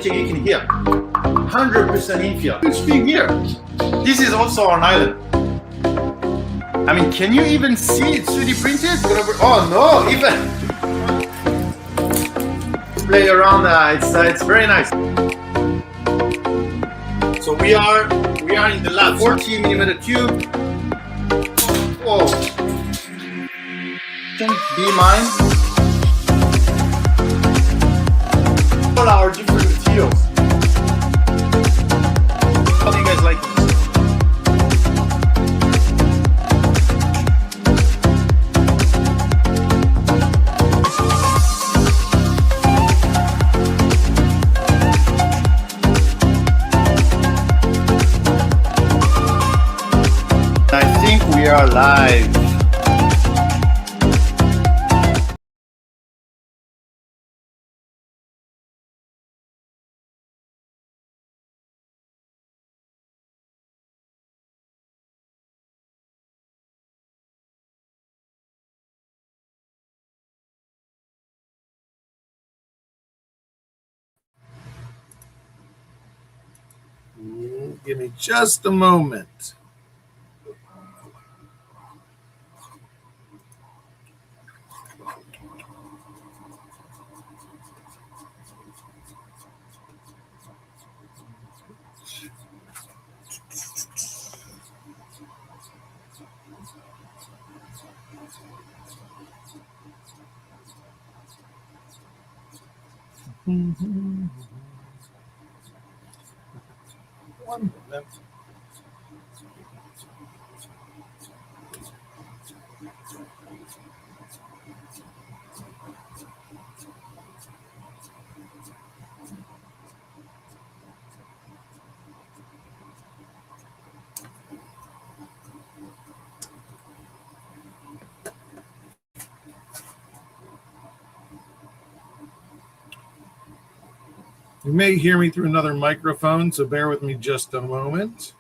check, you can hear 100% infill. Huge thing here. This is also on island. I mean, can you even see it 3D printed? Oh no, even play around. It's very nice. So we are in the lab. 14mm tube. Whoa. Be mine. All our different materials. How do you guys like this? I think we are live. Give me just a moment. One moment. You may hear me through another microphone, so bear with me just a moment.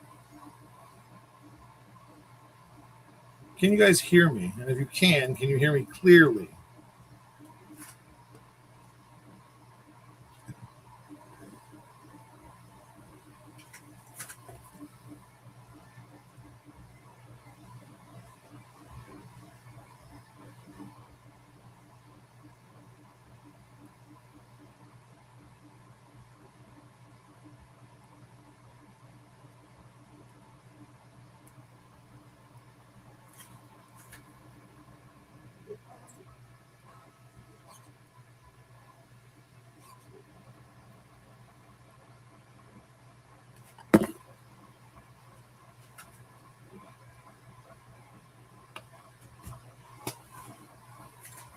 Can you guys hear me? And if you can you hear me clearly?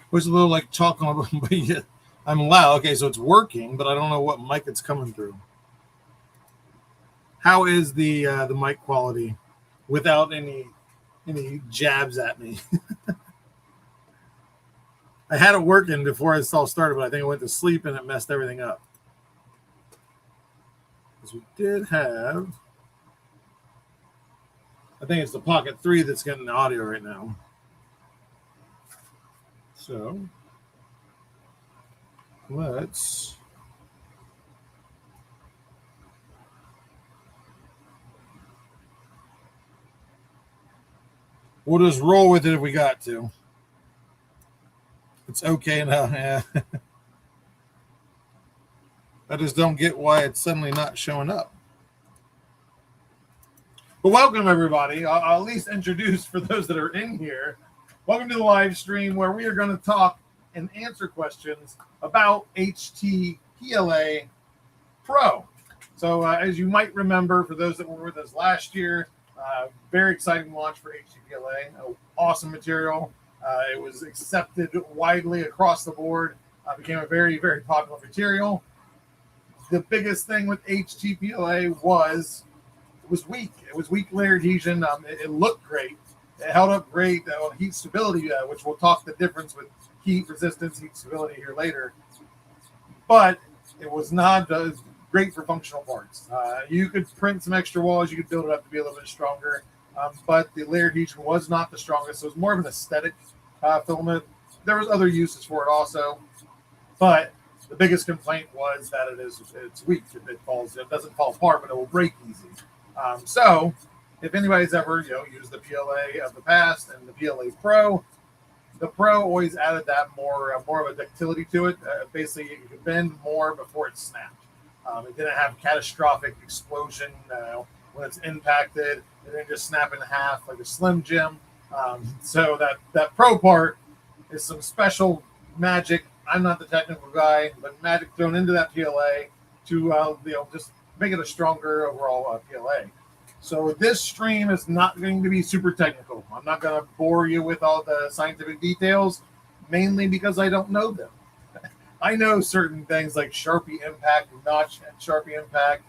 It was a little like talking, but yeah, I'm loud. Okay, so it's working, but I don't know what mic it's coming through. How is the mic quality without any jabs at me? I had it working before this all started, but I think I went to sleep and it messed everything up. Because we did have, I think it's the Pocket 3 that's getting the audio right now. So let's we'll just roll with it if we got to. It's okay now. Yeah. I just don't get why it's suddenly not showing up. But welcome everybody. I'll at least introduce for those that are in here. Welcome to the live stream where we are going to talk and answer questions about HT-PLA Pro. So as you might remember, for those that were with us last year, very exciting launch for HT-PLA. Awesome material. It was accepted widely across the board. Became a very, very popular material. The biggest thing with HT-PLA was it was weak. It was weak layer adhesion. It looked great. It held up great on heat stability, which we'll talk the difference with heat resistance, heat stability here later. But it was not great for functional parts. You could print some extra walls. You could build it up to be a little bit stronger. But the layer adhesion was not the strongest. So it was more of an aesthetic filament. There was other uses for it also. But The biggest complaint was that it's weak. It doesn't fall apart, but it will break easy. So if anybody's ever used the PLA of the past and the PLA Pro, the Pro always added that more of a ductility to it. Basically, you could bend more before it snapped. It didn't have catastrophic explosion when it's impacted. It didn't just snap in half like a Slim Jim. So that Pro part is some special magic. I'm not the technical guy, but magic thrown into that PLA to just make it a stronger overall PLA. So this stream is not going to be super technical. I'm not going to bore you with all the scientific details, mainly because I don't know them. I know certain things like Sharpie impact, notch and Sharpie impact,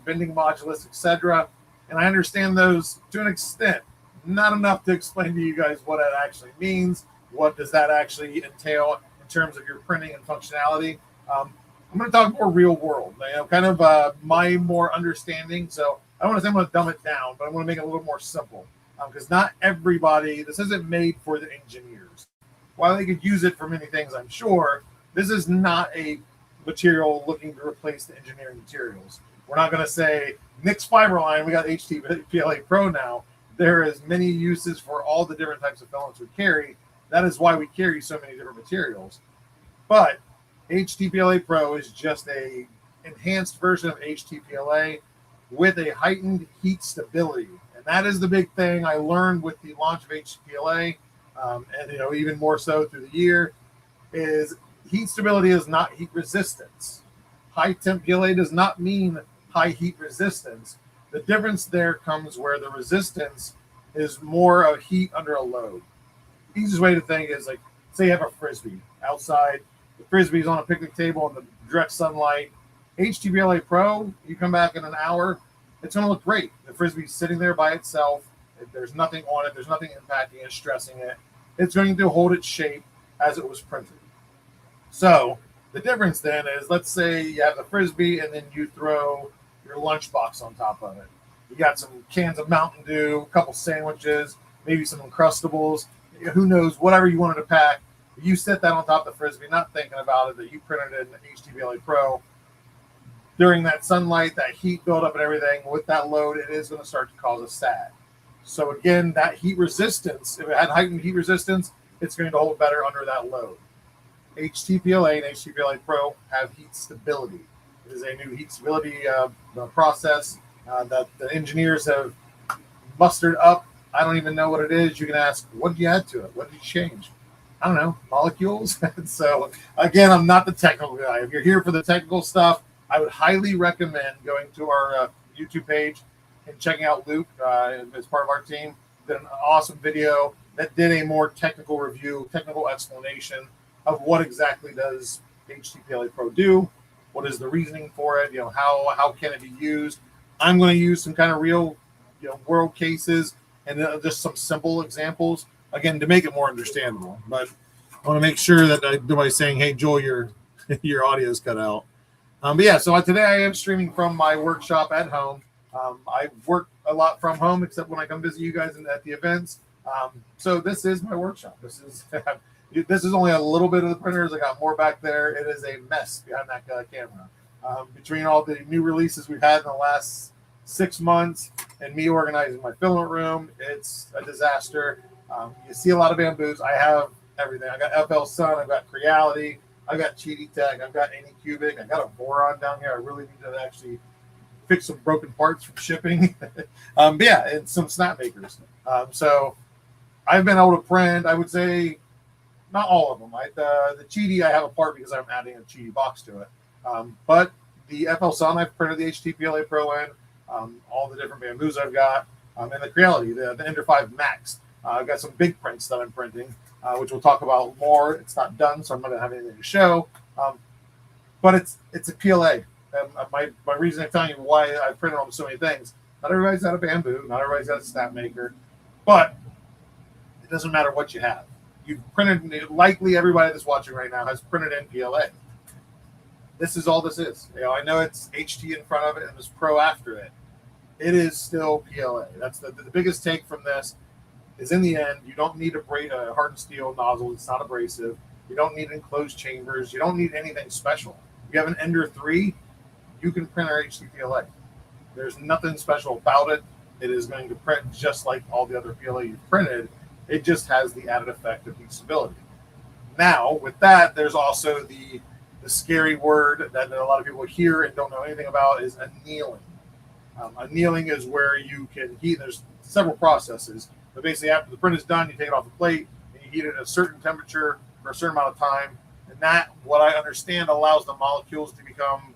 bending modulus, etc. And I understand those to an extent. Not enough to explain to you guys what it actually means. What does that actually entail in terms of your printing and functionality? I'm going to talk more real world, kind of my more understanding. So I don't want to say I'm going to dumb it down, but I want to make it a little more simple because not everybody, this isn't made for the engineers. While they could use it for many things, I'm sure, this is not a material looking to replace the engineering materials. We're not going to say, Nick's fiber line, we got HT-PLA Pro now. There is many uses for all the different types of filaments we carry. That is why we carry so many different materials. But HT-PLA Pro is just a enhanced version of HT-PLA with a heightened heat stability. And that is the big thing I learned with the launch of HT-PLA, and even more so through the year, is heat stability is not heat resistance. High temp PLA does not mean high heat resistance. The difference there comes where the resistance is more of heat under a load. Easiest way to think is like, say you have a Frisbee outside. The Frisbee's on a picnic table in the direct sunlight. HT-PLA Pro, you come back in an hour, it's going to look great. The Frisbee's sitting there by itself. There's nothing on it. There's nothing impacting it, stressing it. It's going to hold its shape as it was printed. So the difference then is, let's say you have the Frisbee and then you throw your lunchbox on top of it. You got some cans of Mountain Dew, a couple sandwiches, maybe some Uncrustables, who knows, whatever you wanted to pack. You set that on top of the Frisbee, not thinking about it, that you printed it in HT-PLA Pro. During that sunlight, that heat buildup and everything, with that load, it is going to start to cause a sag. So again, that heat resistance, if it had heightened heat resistance, it's going to hold better under that load. HT-PLA and HT-PLA Pro have heat stability. It is a new heat stability process that the engineers have mustered up. I don't even know what it is. You can ask, what did you add to it? What did you change? I don't know, molecules. So again, I'm not the technical guy. If you're here for the technical stuff, I would highly recommend going to our YouTube page and checking out Luke as part of our team. Did an awesome video that did a more technical review, technical explanation of what exactly does HT-PLA Pro do, what is the reasoning for it, how can it be used. I'm going to use some kind of real world cases and just some simple examples, again, to make it more understandable. But I want to make sure that nobody's saying, hey, Joel, your audio's cut out. But yeah, so today I am streaming from my workshop at home. I work a lot from home, except when I come visit you guys at the events. So this is my workshop. This is only a little bit of the printers. I got more back there. It is a mess behind that camera. Between all the new releases we've had in the last 6 months and me organizing my filament room, it's a disaster. You see a lot of bamboos. I have everything. I got FL Sun. I've got Creality. I've got Cheaty Tech. I've got Anycubic. I got a boron down here. I really need to actually fix some broken parts from shipping. But yeah, and some snap makers. So I've been able to print, I would say, not all of them. The Cheaty, I have a part because I'm adding a Cheaty box to it. But the FL Sun, I've printed the HT-PLA Pro in. All the different bamboos I've got. And the Creality, the Ender 5 Max. I've got some big prints that I'm printing, which we'll talk about more. It's not done, so I'm not going to have anything to show. But it's a PLA. My reason I'm telling you why I printed on so many things. Not everybody's got a bamboo. Not everybody's got a snap maker. But it doesn't matter what you have. You've printed, likely everybody that's watching right now has printed in PLA. This is all this is. I know it's HT in front of it and there's Pro after it. It is still PLA. That's the biggest take from this is, in the end, you don't need a hardened steel nozzle. It's not abrasive. You don't need enclosed chambers. You don't need anything special. You have an Ender 3, you can print our HT-PLA. There's nothing special about it. It is going to print just like all the other PLA you've printed. It just has the added effect of heat stability. Now, with that, there's also the scary word that a lot of people hear and don't know anything about is annealing. Annealing is where you can heat. There's several processes, but basically after the print is done, you take it off the plate and you heat it at a certain temperature for a certain amount of time. And that, what I understand, allows the molecules to become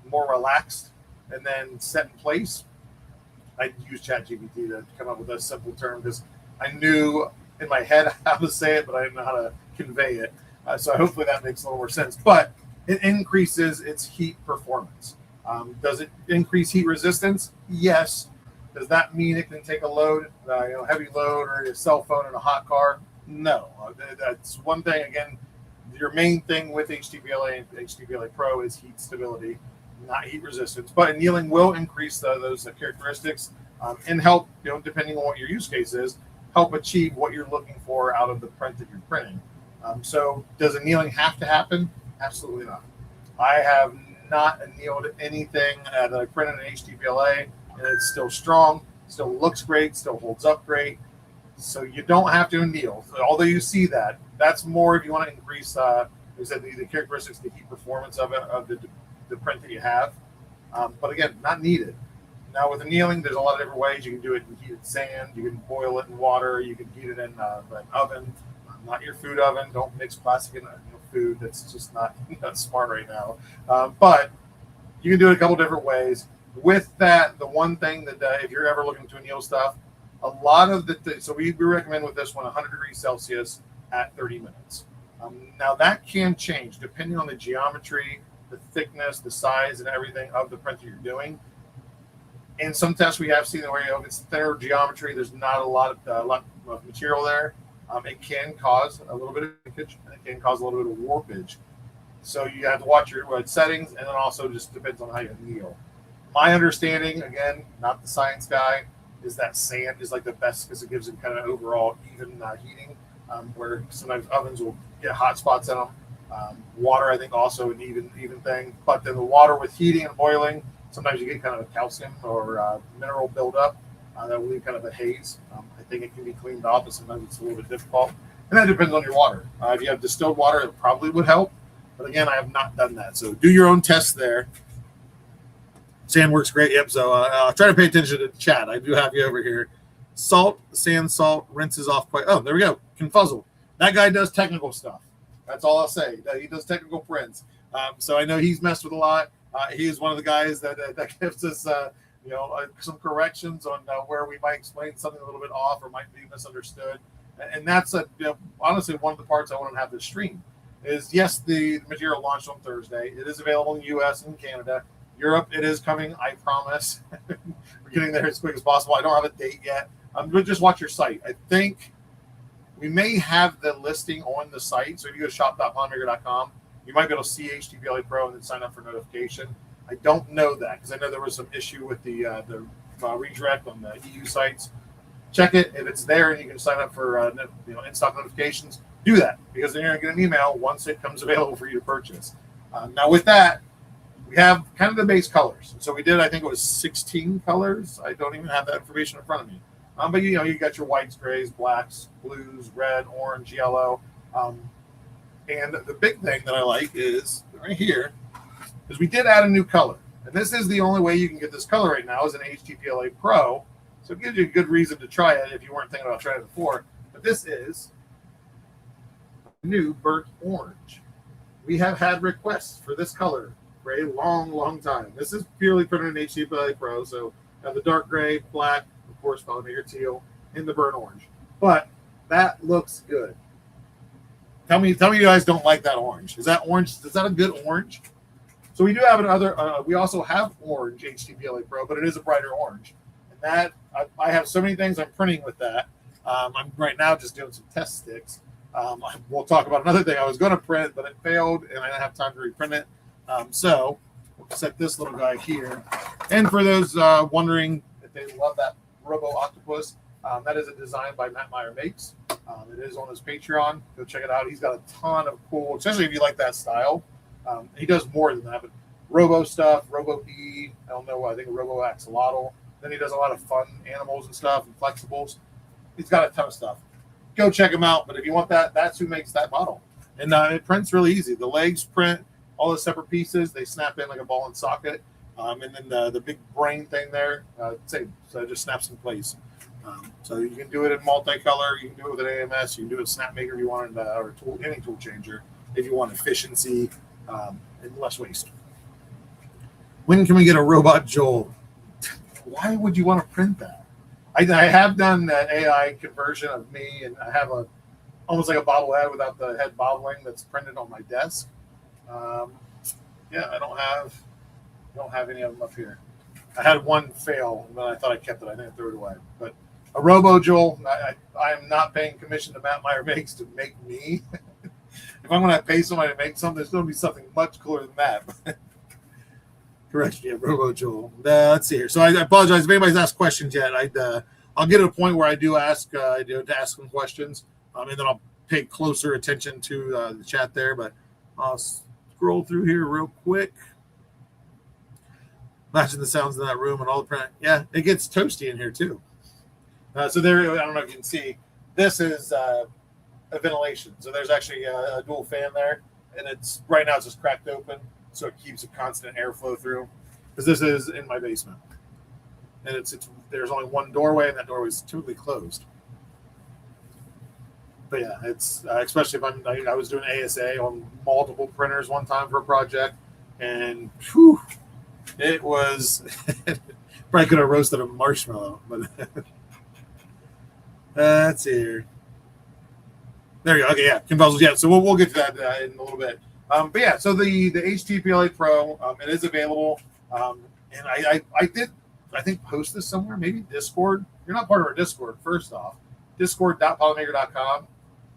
more relaxed and then set in place. I used ChatGPT to come up with a simple term because I knew in my head how to say it, but I didn't know how to convey it. So hopefully that makes a little more sense. But it increases its heat performance. Does it increase heat resistance? Yes. Does that mean it can take a load, heavy load, or a cell phone in a hot car? No. That's one thing. Again, your main thing with HT-PLA and HT-PLA Pro is heat stability, not heat resistance. But annealing will increase those characteristics and help, depending on what your use case is, help achieve what you're looking for out of the print that you're printing. So does annealing have to happen? Absolutely not. I have not annealed anything that I printed in HT-PLA, and it's still strong, still looks great, still holds up great. So you don't have to anneal. So although you see that, that's more if you want to increase the characteristics, the heat performance of the print that you have. But again, not needed. Now with annealing, there's a lot of different ways. You can do it in heated sand. You can boil it in water. You can heat it in an oven, not your food oven. Don't mix plastic in food. That's just not smart right now. But you can do it a couple different ways. With that, the one thing that if you're ever looking to anneal stuff, a lot of so we recommend with this one 100 degrees Celsius at 30 minutes. Now that can change depending on the geometry, the thickness, the size, and everything of the print that you're doing. In some tests we have seen where if it's thinner geometry, there's not a lot of material there. It can cause a little bit of leakage and it can cause a little bit of warpage. So you have to watch your settings, and then also just depends on how you anneal. My understanding, again, not the science guy, is that sand is like the best because it gives it kind of overall even heating, where sometimes ovens will get hot spots in them. Water, I think, also an even thing. But then the water with heating and boiling, sometimes you get kind of a calcium or mineral buildup that will leave kind of a haze. I think it can be cleaned off, but sometimes it's a little bit difficult. And that depends on your water. If you have distilled water, it probably would help. But again, I have not done that. So do your own tests there. Sand works great. Yep. So try to pay attention to the chat. I do have you over here. Salt, sand, salt, rinses off quite. Oh, there we go. Confuzzle. That guy does technical stuff. That's all I'll say. He does technical prints. So I know he's messed with a lot. He is one of the guys that gives us some corrections on where we might explain something a little bit off or might be misunderstood. And that's honestly one of the parts I want to have this stream is, yes, the material launched on Thursday. It is available in the U.S. and Canada. Europe, it is coming, I promise. We're getting there as quick as possible. I don't have a date yet. But just watch your site. I think we may have the listing on the site. So if you go to shop.polymaker.com, you might be able to see HT-PLA Pro and then sign up for notification. I don't know that because I know there was some issue with the redirect on the EU sites. Check it. If it's there and you can sign up for in-stock notifications, do that because then you're going to get an email once it comes available for you to purchase. Now with that, we have kind of the base colors. So we did, I think it was 16 colors. I don't even have that information in front of me. But you got your whites, grays, blacks, blues, red, orange, yellow. And the big thing that I like is right here, because we did add a new color. And this is the only way you can get this color right now is an HT-PLA Pro. So it gives you a good reason to try it if you weren't thinking about trying it before. But this is new burnt orange. We have had requests for this color for a long, long time. This is purely printed in HT-PLA Pro. So the dark gray, black, of course, Polymaker teal, and the burnt orange. But that looks good. Tell me you guys don't like that orange. Is that orange? Is that a good orange? So we do have another. We also have orange HT-PLA Pro, but it is a brighter orange. And that I have so many things I'm printing with that. I'm right now just doing some test sticks. We'll talk about another thing I was going to print, but it failed, and I didn't have time to reprint it. So we'll set this little guy here. And for those wondering if they love that Robo Octopus, That is a design by Matt Meyer Makes. It is on his Patreon. Go check it out. He's got a ton of cool, especially if you like that style. He does more than that, but Robo stuff, Robo P, I don't know, I think Robo Axolotl. Then he does a lot of fun animals and stuff and flexibles. He's got a ton of stuff. Go check him out. But if you want that, that's who makes that model. And it prints really easy. The legs print all the separate pieces. They snap in like a ball and socket. And then the big brain thing there, same. So it just snaps in place. So you can do it in multicolor. You can do it with an AMS. You can do it with SnapMaker if you want, or any tool changer if you want efficiency and less waste. When can we get a robot Joel? Why would you want to print that? I have done that AI conversion of me, and I have almost like a bobblehead without the head bobbling that's printed on my desk. Yeah, I don't have any of them up here. I had one fail, and then I thought I kept it. I didn't throw it away. But a Robo Joel, I am not paying commission to Matt Meyer Makes to make me. If I'm going to pay somebody to make something, there's going to be something much cooler than that. Correct, yeah, Robo Joel. Let's see here. So I apologize if anybody's asked questions yet. I'll get to a point where I do ask to ask them questions, and then I'll pay closer attention to the chat there. But I'll scroll through here real quick. Imagine the sounds in that room and all the print. Yeah, it gets toasty in here too. So there, I don't know if you can see. This is a ventilation. So there's actually a dual fan there, and it's right now it's just cracked open, so it keeps a constant airflow through. Because this is in my basement, and there's only one doorway, and that doorway is totally closed. But yeah, it's especially if I was doing ASA on multiple printers one time for a project, and whew, it was probably could have roasted a marshmallow, but let's see here. There you go. Okay, yeah, convulsions. Yeah, so we'll get to that in a little bit. But yeah, so the HT-PLA Pro, it is available, and I did post this somewhere, maybe Discord. You're not part of our Discord. First off, discord.polymaker.com.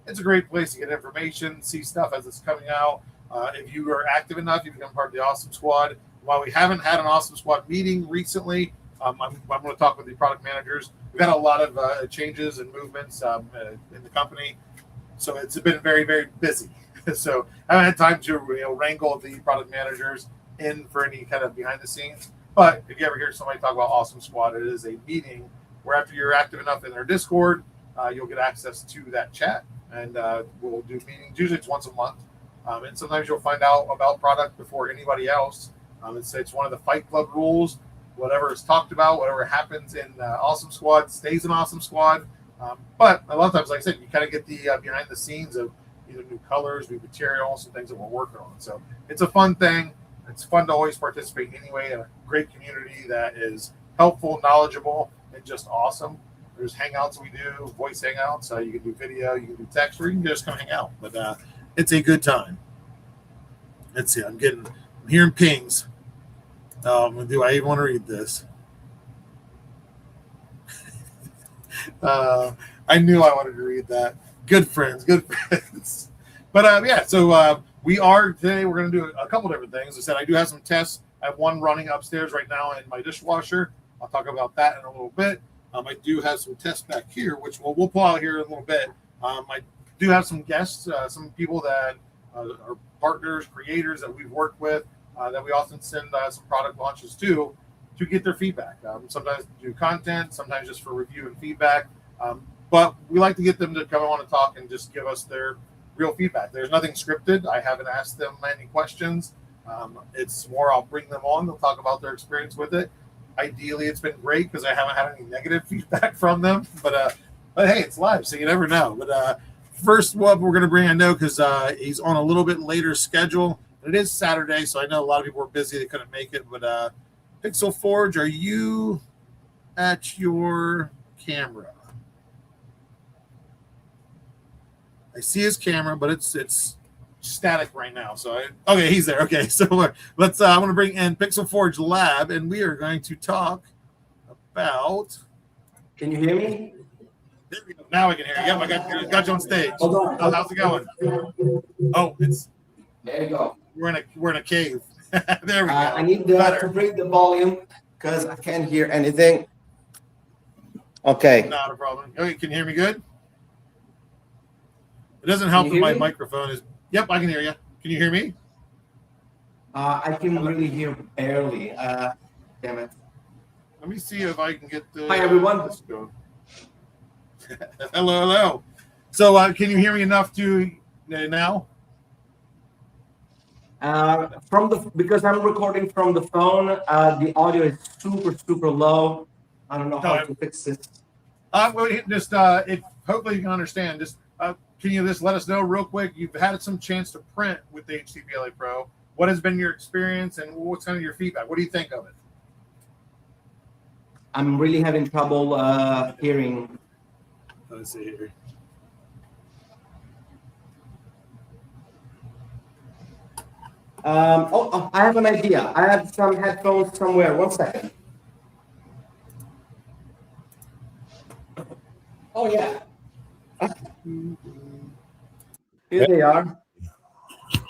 It's a great place to get information, see stuff as it's coming out. If you are active enough, you become part of the Awesome Squad. While we haven't had an Awesome Squad meeting recently, I'm going to talk with the product managers. We've had a lot of changes and movements in the company, so it's been very, very busy. So I haven't had time to wrangle the product managers in for any kind of behind the scenes. But if you ever hear somebody talk about Awesome Squad, it is a meeting where after you're active enough in their Discord, you'll get access to that chat. And we'll do meetings. Usually it's once a month. And sometimes you'll find out about product before anybody else. It's one of the Fight Club rules. Whatever is talked about, whatever happens in Awesome Squad stays in Awesome Squad. But a lot of times, like I said, you kind of get the behind the scenes of either new colors, new materials, and things that we're working on. So it's a fun thing. It's fun to always participate anyway in a great community that is helpful, knowledgeable, and just awesome. There's hangouts we do, voice hangouts. So you can do video, you can do text, or you can just come hang out. But it's a good time. Let's see. I'm hearing pings. Do I even want to read this? I knew I wanted to read that. Good friends. But yeah, so we are today. We're going to do a couple different things. As I said, I do have some tests. I have one running upstairs right now in my dishwasher. I'll talk about that in a little bit. I do have some tests back here, which we'll pull out here in a little bit. I do have some guests, some people that are partners, creators that we've worked with, that we often send some product launches to get their feedback. Sometimes do content, sometimes just for review and feedback. But we like to get them to come on and talk and just give us their real feedback. There's nothing scripted. I haven't asked them any questions. It's more I'll bring them on. They'll talk about their experience with it. Ideally, it's been great because I haven't had any negative feedback from them. But hey, it's live, so you never know. But first one we're going to bring, I know, because he's on a little bit later schedule. It is Saturday, so I know a lot of people were busy. They couldn't make it. But Pixel Forge, are you at your camera? I see his camera, but it's static right now. So okay, he's there. Okay, so let's. I'm going to bring in Pixel Forge Lab, and we are going to talk about. Can you hear me? There we go. Now I can hear you. Yep, I got you on stage. Hold on. How's it going? Oh, it's. There you go. We're in a cave. There we go. I need to bring the volume because I can't hear anything. Okay. Not a problem. Okay, can you hear me good? It doesn't help Can that you my hear me? microphone is. Yep, I can hear you. Can you hear me? I can really hear barely. Damn it. Let me see if I can get the. Hi, everyone. This going. Hello, hello. So, can you hear me enough to now? Because I'm recording from the phone, the audio is super low. I don't know how to fix this. Well, just if hopefully you can understand. Just can you just let us know real quick? You've had some chance to print with the HT-PLA Pro. What has been your experience, and what's kind of your feedback? What do you think of it? I'm really having trouble hearing. Let's see here. I have an idea. I have some headphones somewhere. 1 second. Oh, yeah. Here they are.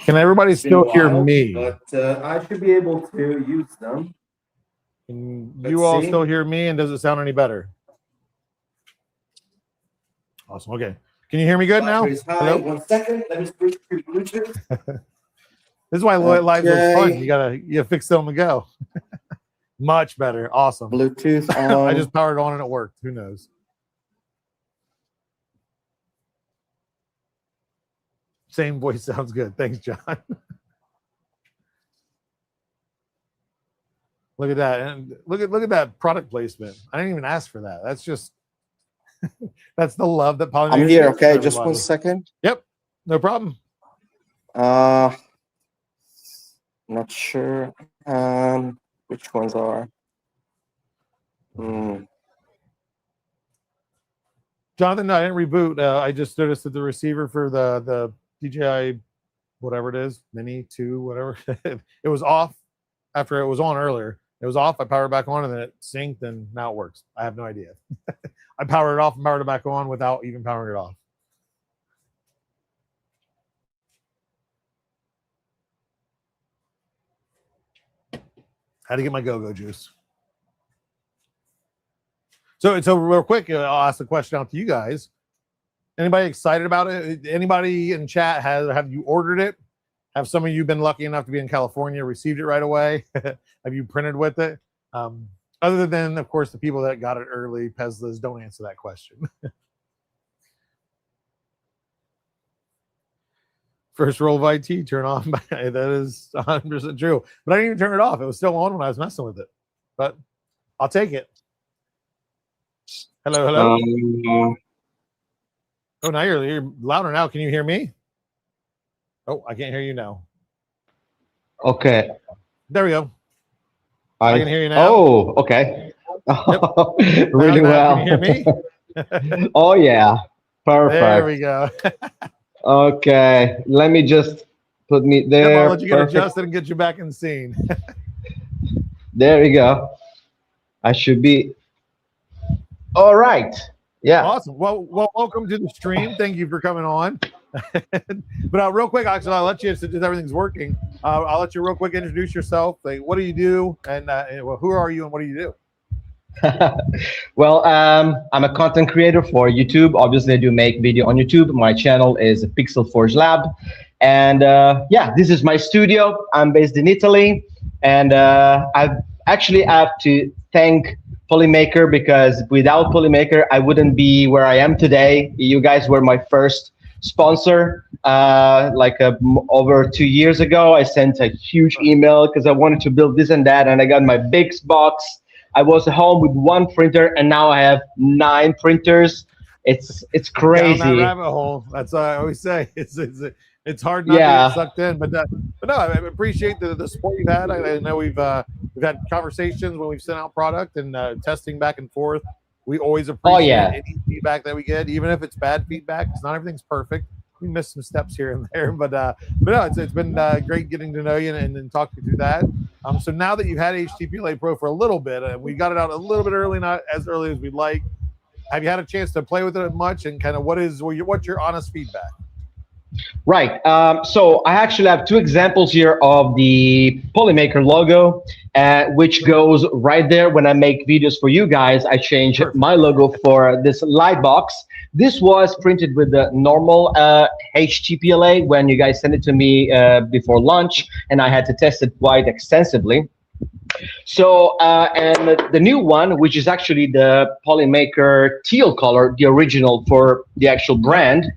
Can everybody still hear me? But I should be able to use them. Can you all still hear me, and does it sound any better? Awesome. Okay. Can you hear me good now? Hello? 1 second. Let me switch to Bluetooth. This is why live is fun. You gotta fix it on the go. Much better. Awesome. Bluetooth on. I just powered it on and it worked. Who knows? Same voice sounds good. Thanks, John. Look at that. And look at that product placement. I didn't even ask for that. That's just that's the love that Polymaker. I'm here, okay? Just 1 second. Yep. No problem. Not sure which ones are. Jonathan, no, I didn't reboot. I just noticed that the receiver for the DJI, whatever it is, Mini 2, whatever, it was off after it was on earlier. It was off. I powered it back on, and then it synced, and now it works. I have no idea. I powered it off and powered it back on without even powering it off. Had to get my go-go juice. So real quick, I'll ask the question out to you guys. Anybody excited about it? Anybody in chat have you ordered it? Have some of you been lucky enough to be in California, received it right away? Have you printed with it? Other than, of course, the people that got it early, Peslas, don't answer that question. First roll of IT, turn on. That is 100% true. But I didn't even turn it off. It was still on when I was messing with it. But I'll take it. Hello, hello. Oh, now you're louder now. Can you hear me? Oh, I can't hear you now. Okay. There we go. I can hear you now. Oh, okay. Yep. Really well. Can you hear me? Oh, yeah. Perfect. There we go. Okay. Let me just put me there. Yep, I'll let you get adjusted and get you back in the scene. There we go. I should be. All right. Yeah. Awesome. Well, welcome to the stream. Thank you for coming on. But real quick, actually, I'll let you, since everything's working, I'll let you real quick introduce yourself. Like, what do you do? And who are you and what do you do? Well, I'm a content creator for YouTube. Obviously, I do make video on YouTube. My channel is Pixel Forge Lab. And yeah, this is my studio. I'm based in Italy. And I actually have to thank Polymaker, because without Polymaker, I wouldn't be where I am today. You guys were my first sponsor. Over 2 years ago, I sent a huge email because I wanted to build this and that, and I got my big box. I was home with 1 printer, and now I have 9 printers. It's crazy. Down that rabbit hole. That's what I always say. It's hard not to get sucked in, but no, I appreciate the support you've had. I know we've had conversations when we've sent out product and testing back and forth. We always appreciate any feedback that we get, even if it's bad feedback, because not everything's perfect. We missed some steps here and there, but no, it's been great getting to know you and talk you through that. So now that you've had HT-PLA Pro for a little bit, we got it out a little bit early, not as early as we'd like. Have you had a chance to play with it much, and kind of what's your honest feedback? Right. So I actually have two examples here of the Polymaker logo, which goes right there. When I make videos for you guys, I change my logo for this light box. This was printed with the normal HT-PLA when you guys sent it to me before lunch, and I had to test it quite extensively. So, and the new one, which is actually the Polymaker teal color, the original for the actual brand.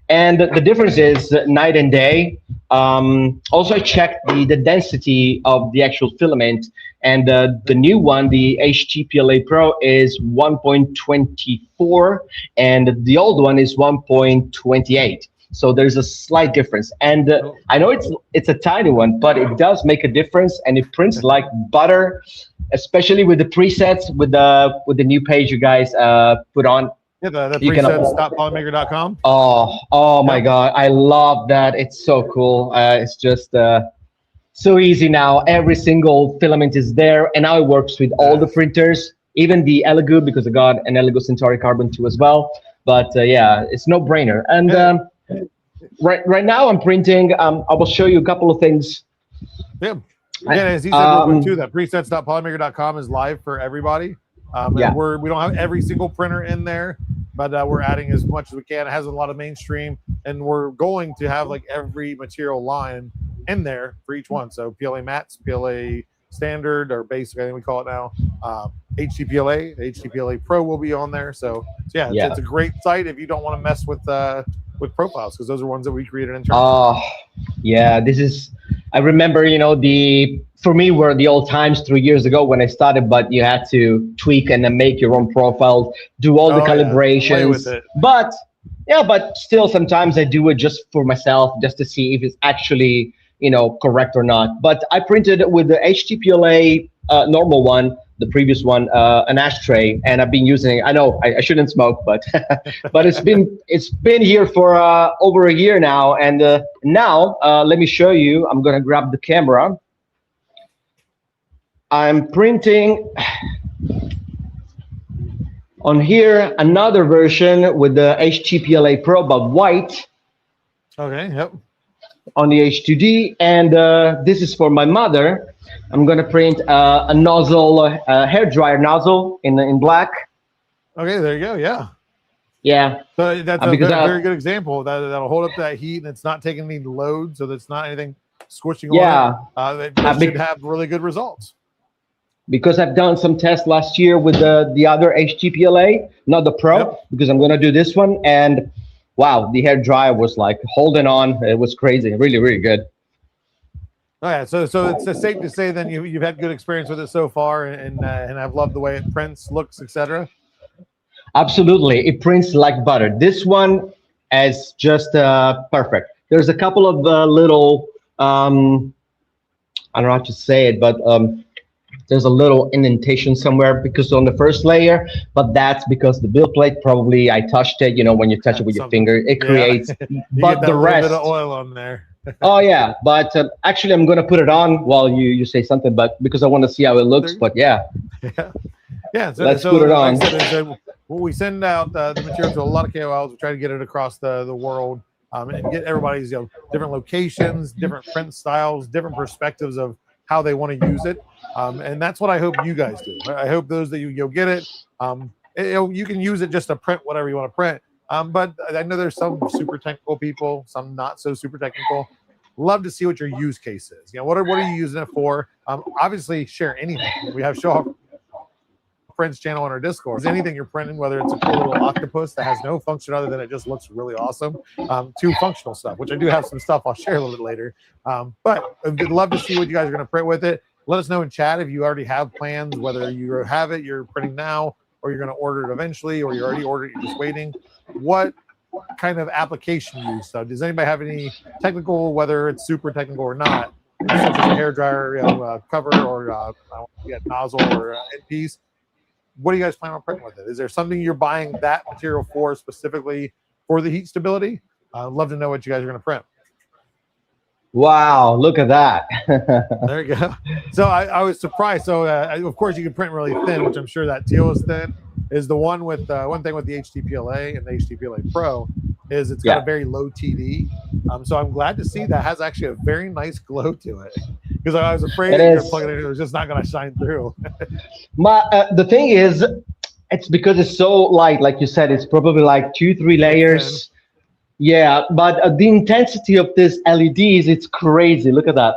And the difference is night and day. Also, I checked the density of the actual filament, and the new one, the HT-PLA Pro, is 1.24, and the old one is 1.28. So there's a slight difference, and I know it's a tiny one, but it does make a difference, and it prints like butter, especially with the presets, with the new page you guys put on. Yeah, the presets.polymaker.com. Oh my God, I love that. It's so cool. It's just so easy now. Every single filament is there, and now it works with all the printers, even the Elegoo, because I got an Elegoo Centauri Carbon 2 as well. But yeah, it's no brainer. And right now I'm printing. I will show you a couple of things. Yeah, as he said, real quick too, that presets.polymaker.com is live for everybody. Yeah. We don't have every single printer in there, but we're adding as much as we can. It has a lot of mainstream, and we're going to have like every material line in there for each one. So PLA mats, PLA standard, or basic, I think we call it now. HT-PLA, HT-PLA Pro will be on there. So yeah, it's a great site if you don't want to mess with profiles, because those are ones that we created internally. Oh, yeah. This is. I remember, for me were the old times 3 years ago when I started, but you had to tweak and then make your own profile, do all the calibrations. Play with it. But still sometimes I do it just for myself, just to see if it's actually, correct or not. But I printed with the HT-PLA normal one, the previous one, an ashtray, and I've been using it. I know I shouldn't smoke, but but it's been here for over a year now. And now let me show you. I'm gonna grab the camera. I'm printing on here another version with the HT-PLA Pro, but white. Okay. Yep. On the H2D, and this is for my mother. I'm gonna print a nozzle, hair dryer nozzle in black. Okay, there you go. Yeah. Yeah. So that's a very good example. That'll hold up that heat, and it's not taking any load, so that's not anything squishing on it. That should have really good results. Because I've done some tests last year with the other HT-PLA, not the Pro, because I'm gonna do this one, and wow, the hair dryer was like holding on. It was crazy, really, really good. Oh yeah, so it's safe to say then you've had good experience with it so far, and I've loved the way it prints, looks, etc. Absolutely, it prints like butter. This one is just perfect. There's a couple of little, I don't know how to say it, but there's a little indentation somewhere because on the first layer, but that's because the build plate, probably I touched it, when you touch it with your finger, it creates, but the rest. Bit of oil on there. Oh yeah, but actually I'm gonna put it on while you say something, but because I want to see how it looks, but yeah. Yeah, so let's put it on. We send out the material to a lot of KOLs. We try to get it across the world, and get everybody's different locations, different print styles, different perspectives of how they want to use it. And that's what I hope you guys do. I hope those that you'll get it. You can use it just to print whatever you want to print. But I know there's some super technical people, some not so super technical. Love to see what your use case is. What are you using it for? Obviously, share anything. We have show off prints channel on our Discord. Anything you're printing, whether it's a cool little octopus that has no function other than it just looks really awesome, to functional stuff, which I do have some stuff I'll share a little bit later. But I'd love to see what you guys are going to print with it. Let us know in chat if you already have plans, whether you have it, you're printing now, or you're going to order it eventually, or you already ordered it, you're just waiting. What kind of application you use? So does anybody have any technical, whether it's super technical or not, such as a hairdryer cover or nozzle or end piece? What do you guys plan on printing with it? Is there something you're buying that material for specifically for the heat stability? I'd love to know what you guys are going to print. Wow, look at that. There you go. So I was surprised. So of course you can print really thin, which I'm sure that teal is thin. Is the one with one thing with the HT-PLA and the HT-PLA Pro is it's got a very low TD. So I'm glad to see that has actually a very nice glow to it, because I was afraid that you're plugging it in, it was just not going to shine through. The thing is, it's because it's so light, like you said, it's probably like 2-3 layers. Yeah, but the intensity of this LEDs, it's crazy. Look at that.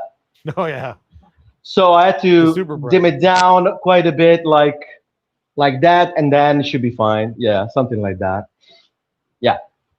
Oh yeah. So I had to dim it down quite a bit, like that, and then it should be fine. Yeah, something like that. Yeah.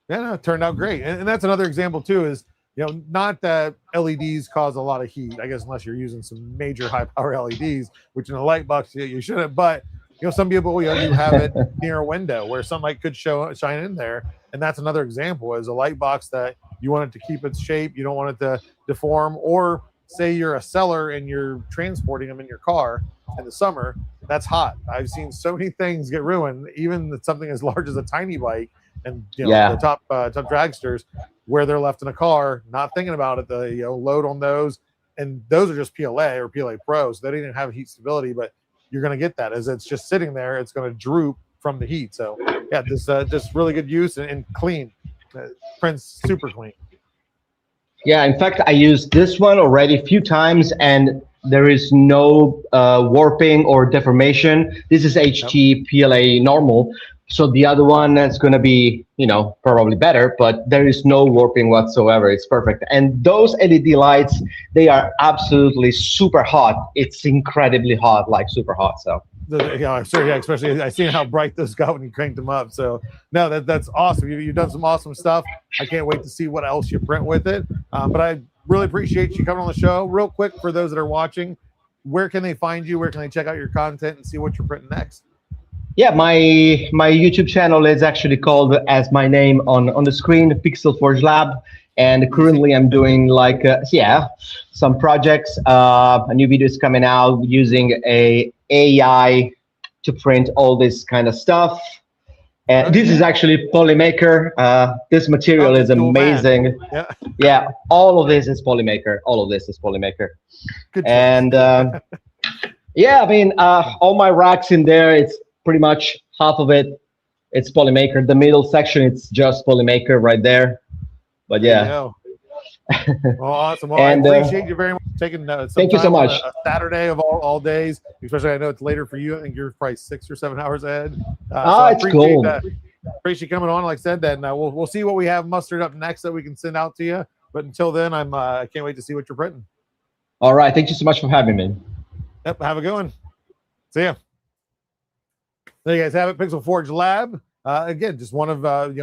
Yeah, no, it turned out great. And that's another example too, is, you know, not that LEDs cause a lot of heat, I guess, unless you're using some major high power LEDs, which in a light box you shouldn't. But you know, some people, you know, you have it near a window where sunlight could shine in there, and that's another example, is a light box that you want it to keep its shape, you don't want it to deform. Or say you're a seller and you're transporting them in your car in the summer, that's hot. I've seen so many things get ruined, even something as large as a tiny bike, and you know, the top dragsters, where they're left in a car, not thinking about it, the load on those, and those are just PLA or PLA Pro, so they don't even have heat stability, but you're going to get that as it's just sitting there, it's going to droop from the heat. So yeah, this just really good use and clean. Print's super clean. Yeah, in fact, I used this one already a few times, and there is no warping or deformation. This is HT-PLA normal. So the other one is going to be, you know, probably better, but there is no warping whatsoever. It's perfect. And those LED lights, they are absolutely super hot. It's incredibly hot, like super hot. So yeah, sure, yeah, especially I seen how bright those got when you cranked them up. So no, that's awesome. You've done some awesome stuff. I can't wait to see what else you print with it. But I really appreciate you coming on the show. Real quick, for those that are watching, where can they find you? Where can they check out your content and see what you're printing next? Yeah, my YouTube channel is actually called as my name on the screen, Pixel Forge Lab. And currently I'm doing like, some projects. A new video is coming out using a AI to print all this kind of stuff. And this is actually Polymaker. This material is amazing. Yeah, all of this is Polymaker. All of this is Polymaker. Good. And yeah, I mean, all my racks in there, it's pretty much half of it, it's Polymaker. The middle section, it's just Polymaker right there. But yeah. Well, awesome. Well, and, I appreciate you very much for taking thank you so much. A Saturday of all days, especially I know it's later for you. I think you're probably 6 or 7 hours ahead. So it's cool. Appreciate you coming on. Like I said, then we'll see what we have mustered up next that we can send out to you. But until then, I can't wait to see what you're printing. All right. Thank you so much for having me. Yep. Have a good one. See ya. There you guys have it, Pixel Forge Lab. Again, just one of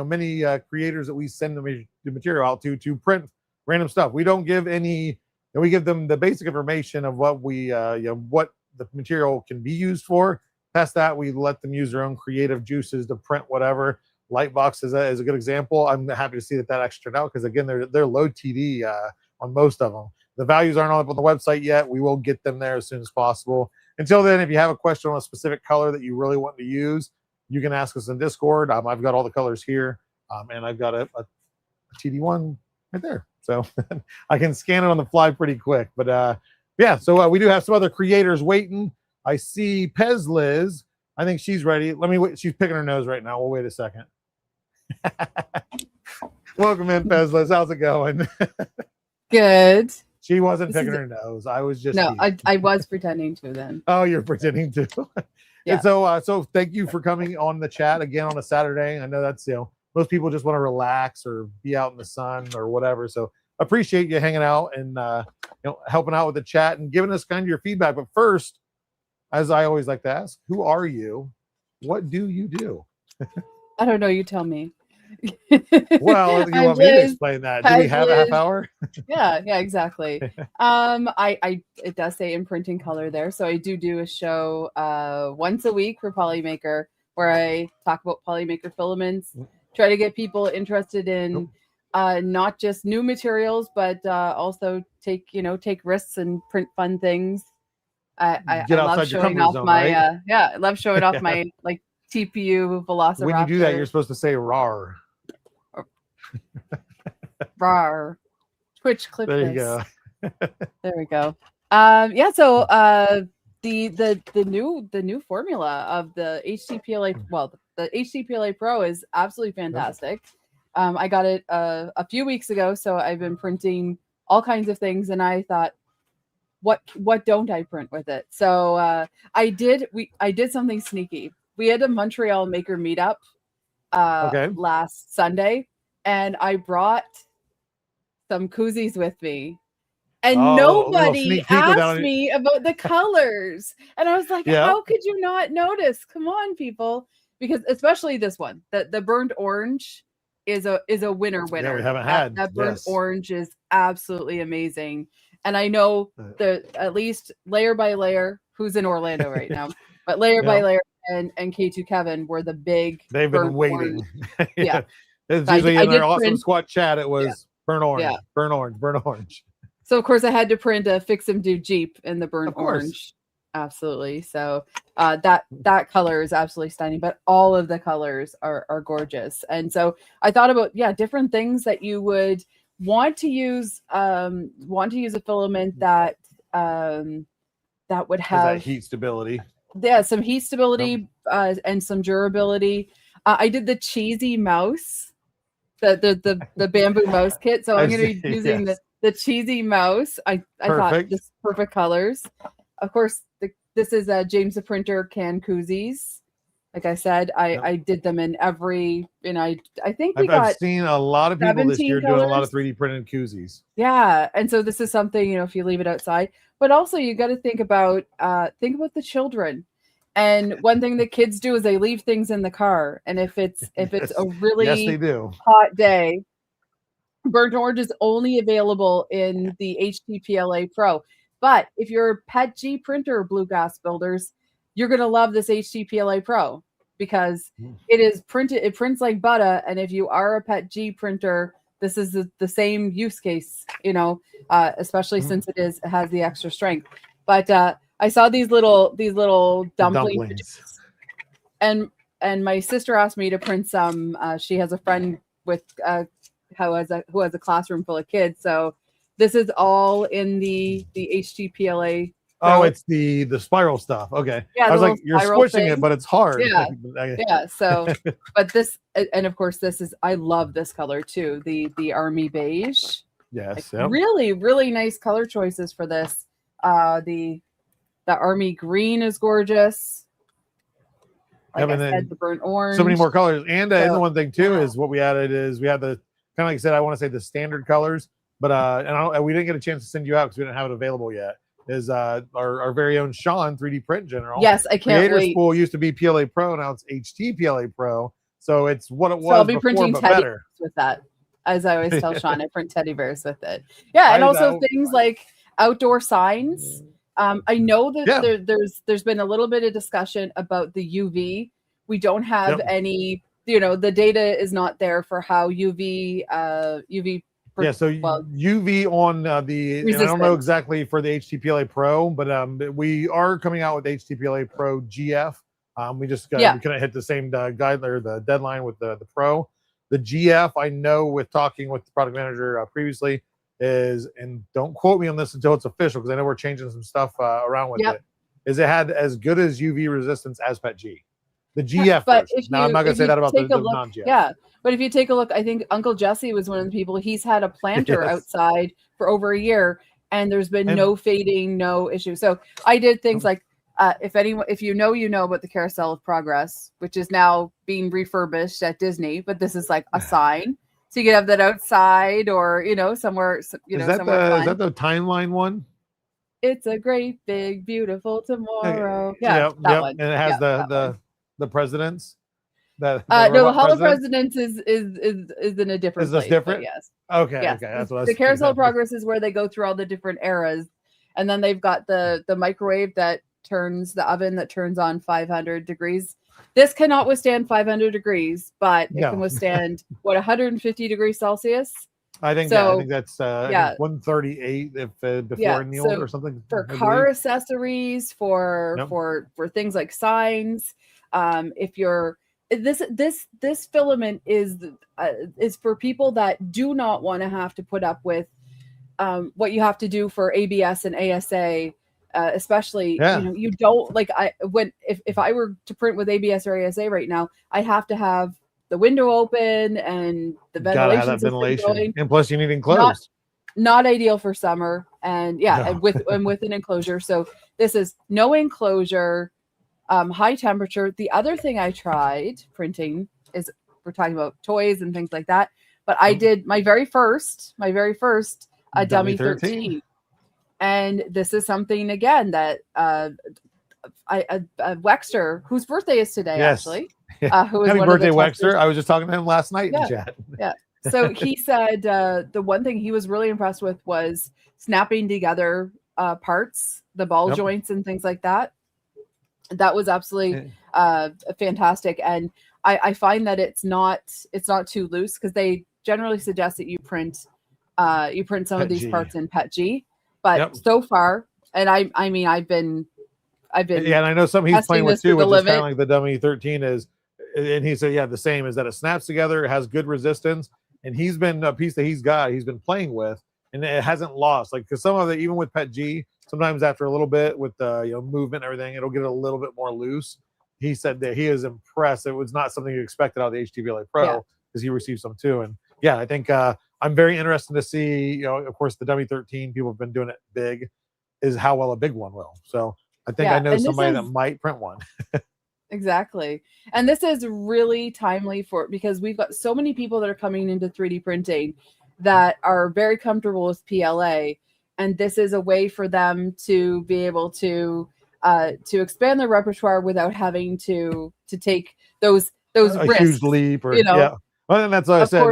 many creators that we send the material out to print random stuff. We don't give any, and we give them the basic information of what we what the material can be used for. Past that, we let them use their own creative juices to print whatever. Lightbox is a good example. I'm happy to see that actually turned out, because again, they're low TD on most of them. The values aren't up on the website yet. We will get them there as soon as possible. Until then, if you have a question on a specific color that you really want to use, you can ask us in Discord. I've got all the colors here, and I've got a TD1 right there. So I can scan it on the fly pretty quick. But yeah, so we do have some other creators waiting. I see Pez Liz. I think she's ready. Let me wait. She's picking her nose right now. We'll wait a second. Welcome in, Pez Liz. How's it going? Good. She wasn't picking her nose. I was just I was pretending to then. Oh, you're pretending to. Yeah. And so thank you for coming on the chat again on a Saturday. I know that's most people just want to relax or be out in the sun or whatever. So appreciate you hanging out and helping out with the chat and giving us kind of your feedback. But first, as I always like to ask, who are you? What do you do? I don't know. You tell me. Well, you want me to explain that? Do we have a half hour? Yeah, exactly. It does say imprinting color there, so I do a show once a week for Polymaker, where I talk about Polymaker filaments, try to get people interested in not just new materials, but also take risks and print fun things. I love showing off my I love showing off my like TPU Velociraptor. When you do that, you're supposed to say "rar." Rar. Twitch clip. There you go. There we go. Yeah. So the new formula of the HT-PLA, well, the HT-PLA Pro is absolutely fantastic. I got it a few weeks ago, so I've been printing all kinds of things, and I thought, what don't I print with it? So I did something sneaky. We had a Montreal maker meetup last Sunday, and I brought some koozies with me. And nobody asked me about the colors. And I was like, how could you not notice? Come on, people. Because especially this one, the burnt orange is a winner. Yeah, we haven't had that burnt orange is absolutely amazing. And I know at least layer by layer, who's in Orlando right now, but layer by layer and K2 Kevin were the big. They've been waiting. Yeah. It's usually in their awesome squad chat. It was burnt orange, burnt orange, burnt orange. So of course I had to print a Fix 'em Do Jeep in the burnt orange. Absolutely. So that color is absolutely stunning, but all of the colors are gorgeous. And so I thought about different things that you would want to use a filament that would have that heat stability. Yeah, some heat stability and some durability. I did the cheesy mouse, the bamboo mouse kit. So I'm going to be using the cheesy mouse. I thought this perfect colors. Of course, this is a James the Printer can koozies. Like I said, I did them in every, I think I've seen a lot of people this year doing a lot of 3D printed koozies. Yeah, and so this is something, if you leave it outside, but also you got to think about the children. And one thing that kids do is they leave things in the car, and if it's a really hot day, burnt orange is only available in the HT-PLA Pro. But if you're a PET-G printer, blue gas builders, you're going to love this HT-PLA Pro because it prints like butter. And if you are a PET-G printer, this is the same use case, especially since it has the extra strength. But I saw these little dumplings. And my sister asked me to print some. She has a friend with who has a classroom full of kids. So this is all in the HT-PLA Pro. Oh, it's the spiral stuff. Okay. Yeah, I was like, you're squishing it, but it's hard. Yeah. Yeah. So, but this, and of course, I love this color too. The army beige. Yes. Really, really nice color choices for this. The army green is gorgeous. Like I said, the burnt orange. So many more colors. And the one thing too is what we added is we had the kind of like I said, I want to say the standard colors, but and we didn't get a chance to send you out because we didn't have it available yet. Is our very own Sean 3D Print General. Yes, I can't Creator wait. Spool used to be PLA Pro, now it's HT-PLA Pro. So it's what it was. So I'll be before, printing but teddy better with that. As I always tell Sean, I print teddy bears with it. Yeah, and also things like outdoor signs. I know that there's been a little bit of discussion about the UV. We don't have any, the data is not there for how UV so UV on and I don't know exactly for the HT-PLA Pro, but we are coming out with HT-PLA Pro GF. We just we couldn't hit the same guide or the deadline with the Pro. The GF, I know with talking with the product manager previously is, and don't quote me on this until it's official because I know we're changing some stuff around with it, is it had as good as UV resistance as PET-G. The GF version. Now, I'm not going to say that about the non-GF. Yeah, but if you take a look, I think Uncle Jesse was one of the people. He's had a planter outside for over a year, and there's been no fading, no issue. So I did things like, if you know about the Carousel of Progress, which is now being refurbished at Disney, but this is like a sign. So you can have that outside or, somewhere, somewhere fun. Is that the timeline one? It's a great, big, beautiful tomorrow. That one. And it has the presidents. The Hall of Presidents is in a different place. Is this different? Yes. Okay. Yes. Okay. That's what I was the Carousel of Progress is where they go through all the different eras. And then they've got the microwave the oven that turns on 500 degrees. This cannot withstand 500 degrees, but it can withstand 150 degrees Celsius. I think that's 138 before in the old or something. For car accessories, for things like signs, if you're this filament is for people that do not want to have to put up with what you have to do for ABS and ASA. Especially, you don't like if I were to print with ABS or ASA right now, I have to have the window open and the Gotta have ventilation that system ventilation, going. and plus you need enclosed. Not ideal for summer, and yeah, No. and with an enclosure. So this is no enclosure, high temperature. The other thing I tried printing is, we're talking about toys and things like that, but I did my very first dummy 13. And this is something again that Wexter, whose birthday is today, Yes. actually. Yeah. Who was Happy one of the birthday, testers. Wexter. I was just talking to him last night in Yeah. chat. Yeah. So he said the one thing he was really impressed with was snapping together parts, the ball joints and things like that. That was absolutely fantastic. And I find that it's not too loose, because they generally suggest that you print some of these parts in PETG. But so far, and I mean I've been yeah, and I know something he's playing with too, which is kind of like the dummy 13 is, and he said, yeah, the same is that it snaps together, it has good resistance, and he's been a piece that he's been playing with, and it hasn't lost. Like, because some of it, even with PETG, sometimes after a little bit with the movement and everything, it'll get a little bit more loose. He said that he is impressed. It was not something you expected out of the HT-PLA Pro, because he received some too. And yeah, I think I'm very interested to see, of course, the dummy 13, people have been doing it big, is how well a big one will. So I think I know somebody that might print one. Exactly. And this is really timely because we've got so many people that are coming into 3D printing that are very comfortable with PLA. And this is a way for them to be able to expand their repertoire without having to take those risks. Huge leap, or yeah. Well, and that's what I said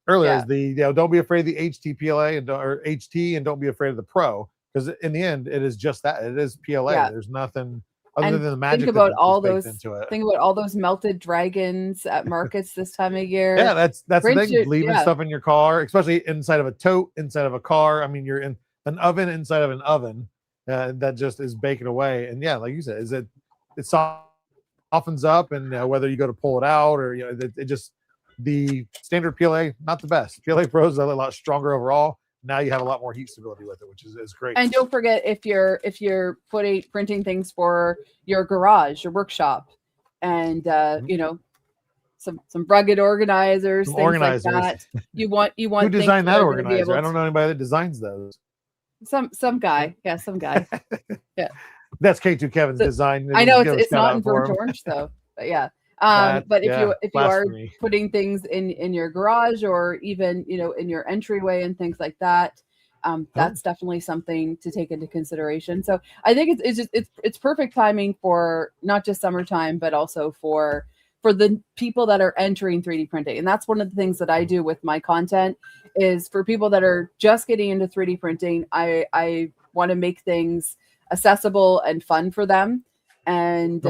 earlier. Is the don't be afraid of the HT-PLA or HT, and don't be afraid of the Pro, because in the end it is just that, it is PLA. Yeah. There's nothing other than the magic. Think about all those melted dragons at markets this time of year. Yeah, that's the thing. Leaving stuff in your car, especially inside of a tote, inside of a car. I mean, you're in an oven inside of an oven that just is baking away. And yeah, like you said, it softens up, and whether you go to pull it out or it just, the standard PLA, not the best. PLA Pro is a lot stronger overall. Now you have a lot more heat stability with it, which is great. And don't forget, if you're printing things for your garage, your workshop, and some rugged organizers, things like that. You want who designed that organizer? I don't know anybody that designs those. Some guy, some guy. Yeah, that's K2 Kevin's design. I know it's not in burnt orange though, but yeah. But if you are putting things in your garage, or even in your entryway and things like that, that's definitely something to take into consideration. So I think it's perfect timing for not just summertime, but also for the people that are entering 3D printing. And that's one of the things that I do with my content, is for people that are just getting into 3D printing. I want to make things accessible and fun for them, and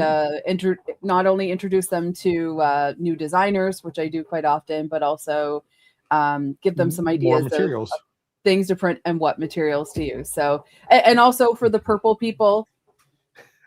not only introduce them to new designers, which I do quite often, but also give them some ideas of things to print and what materials to use. So, and also for the purple people,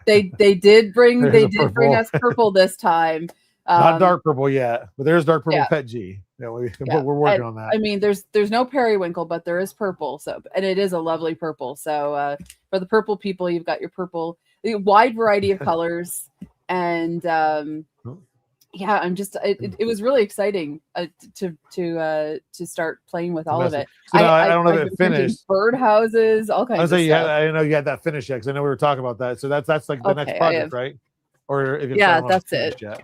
they did bring us purple this time. Not dark purple yet, but there's dark purple PETG. We're working on that. I mean, there's no periwinkle, but there is purple. So, and it is a lovely purple. So for the purple people, you've got your purple, a wide variety of colors, and I'm just it was really exciting to start playing with all of it. So I don't know if it finished. Birdhouses, all kinds of stuff. I know you had that finish yet, because I know we were talking about that. So that's like the next project, right? Or if it's that's it. Yet.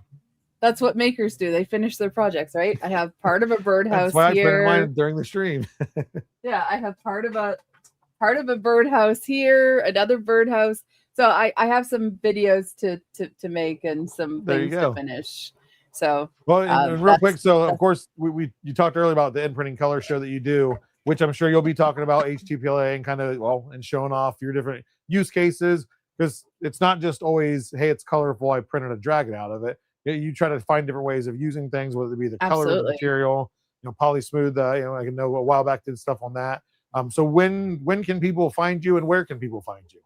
That's what makers do. They finish their projects, right? I have part of a birdhouse here. I mine during the stream. Yeah, I have part of a birdhouse here, another birdhouse. So I have some videos to make and some things to finish. So and real quick, so of course you talked earlier about the Imprinting Color show that you do, which I'm sure you'll be talking about HT-PLA and kind of and showing off your different use cases, because it's not just always, hey, it's colorful, I printed a dragon out of it. You try to find different ways of using things, whether it be the color of the material, poly smooth. I know a while back did stuff on that. So when can people find you, and where can people find you?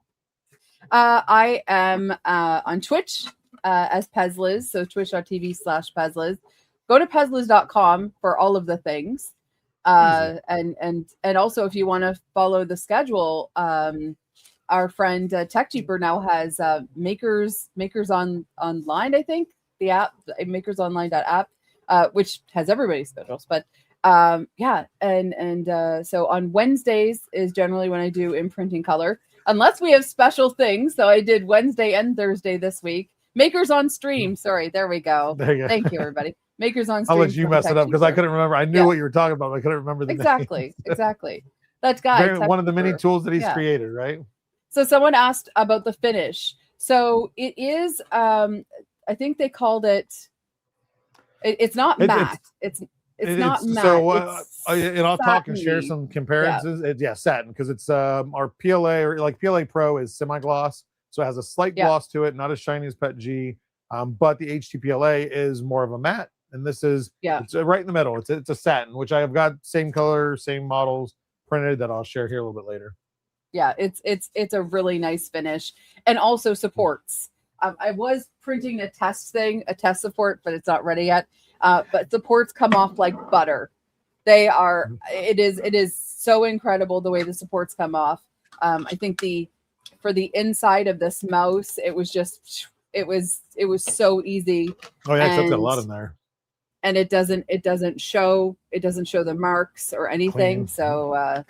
I am on Twitch as Pezliz, so twitch.tv/Pezliz. Go to pezliz.com for all of the things. And also, if you want to follow the schedule, our friend TechJeeper now has Makers Online, I think. The app, makersonline.app, which has everybody's schedules. But yeah, and so on Wednesdays is generally when I do imprinting color, unless we have special things. So I did Wednesday and Thursday this week. Makers on stream. Sorry, there we go. There you go. Thank you, everybody. Makers on stream. I'll let you mess it up because I couldn't remember. I knew Yeah. what you were talking about, but I couldn't remember the Exactly, name. exactly. That guy. One of the many tools that he's Yeah. created, right? So someone asked about the finish. So it is. I think they called it. It's not matte. It's not matte. So, it's and I'll talk and share satiny. some comparisons. Yeah, satin, because it's our PLA or like PLA Pro is semi-gloss, so it has a slight gloss to it, not as shiny as PET G. But the HT-PLA is more of a matte, and this is it's right in the middle. It's a satin, which I have got same color, same models printed that I'll share here a little bit later. Yeah, it's a really nice finish, and also supports. I was printing a test support, but it's not ready yet. But supports come off like butter. They are. It is so incredible the way the supports come off. I think for the inside of this mouse, it was so easy. Oh yeah, it's got a lot in there. And it doesn't show the marks or anything. Clean. So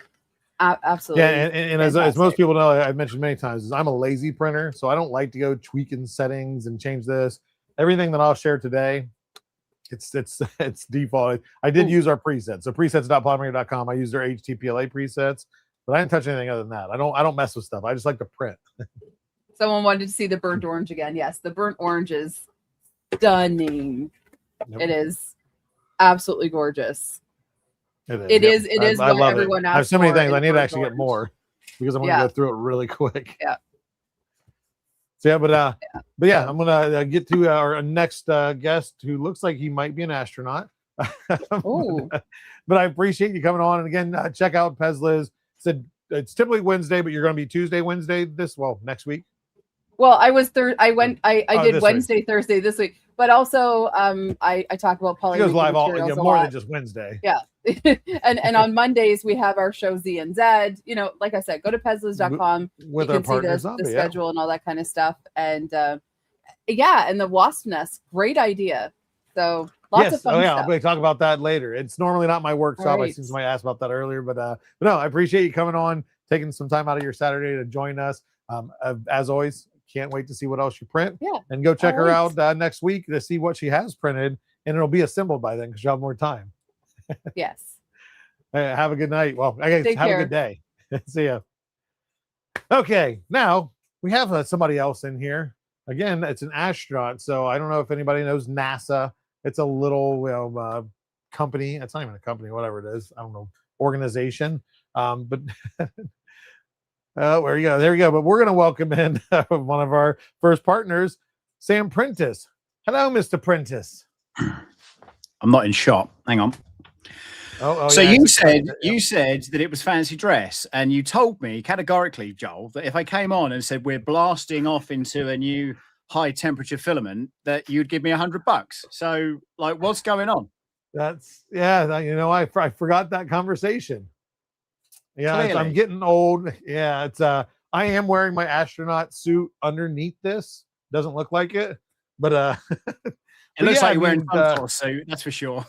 absolutely. Yeah, and as most people know, I've mentioned many times, is I'm a lazy printer, so I don't like to go tweaking settings and change this. Everything that I'll share today, it's default. I did use our presets. So presets.polymaker.com. I use their HT-PLA presets, but I didn't touch anything other than that. I don't mess with stuff. I just like to print. Someone wanted to see the burnt orange again. Yes, the burnt orange is stunning. Yep. It is absolutely gorgeous. It is I what love everyone it. asks. I have so many for things. I need to burnt actually orange. get more because I'm going to go through it really quick. Yeah. So yeah, but yeah, I'm gonna get to our next guest, who looks like he might be an astronaut. Oh. But I appreciate you coming on. And again, check out Pezliz. Said it's typically Wednesday, but you're going to be Tuesday, Wednesday next week. Well, I did Wednesday, week. Thursday this week, but also I talk about Polymaker. He goes live more than just Wednesday. Yeah. and on Mondays we have our show Z and Z. You know, like I said, go to pezliz.com with you our can see partners the schedule and all that kind of stuff. And and the wasp nest, great idea. So lots of fun stuff. I'm going to talk about that later. It's normally not my workshop. I seen somebody ask about that earlier, but no, I appreciate you coming on, taking some time out of your Saturday to join us. As always, can't wait to see what else you print. Yeah. And go check her out next week to see what she has printed, and it'll be assembled by then because you'll have more time. Yes. Have a good night. Well, I guess have a good day. See ya. Okay, now we have somebody else in here. Again, it's an astronaut, so I don't know if anybody knows NASA. It's a little company. It's not even a company, whatever it is. I don't know, organization. But there you go. There you go. But we're going to welcome in one of our first partners, Sam Prentice. Hello, Mr. Prentice. I'm not in shot. Hang on. So you said that it was fancy dress, and you told me categorically, Joel, that if I came on and said we're blasting off into a new high temperature filament, that you'd give me $100. So, like, what's going on? I forgot that conversation. Yeah, I'm getting old. Yeah, I am wearing my astronaut suit underneath this. Doesn't look like it, but it looks like you're wearing a suit. That's for sure.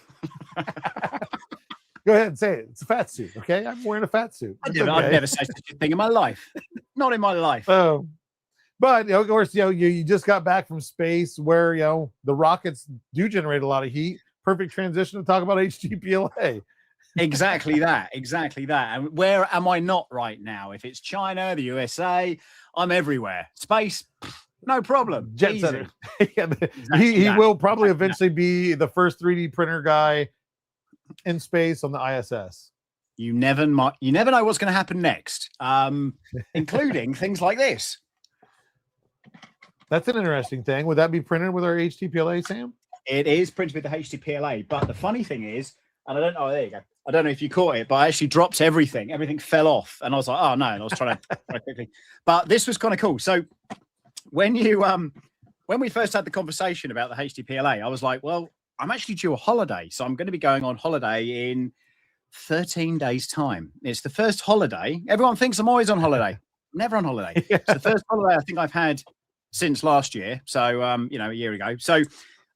Go ahead and say it. It's a fat suit, okay? I'm wearing a fat suit. I've never said such a thing in my life. Not in my life. But of course, you just got back from space where the rockets do generate a lot of heat. Perfect transition to talk about HT-PLA. Exactly that. And where am I not right now? If it's China, the USA, I'm everywhere. Space, no problem. Jet setter. He will probably eventually be the first 3D printer guy in space on the ISS. You never know what's going to happen next, including things like this. That's an interesting thing. Would that be printed with our HT-PLA, Sam? It is printed with the HT-PLA, but the funny thing is, and I don't know, there you go. I don't know if you caught it, but I actually dropped everything. Everything fell off, and I was like, oh no, and I was trying to quickly. But this was kind of cool. So when we first had the conversation about the HT-PLA, I was like, well, I'm actually due a holiday. So I'm going to be going on holiday in 13 days' time. It's the first holiday. Everyone thinks I'm always on holiday. I'm never on holiday. It's the first holiday I think I've had since last year. So, a year ago. So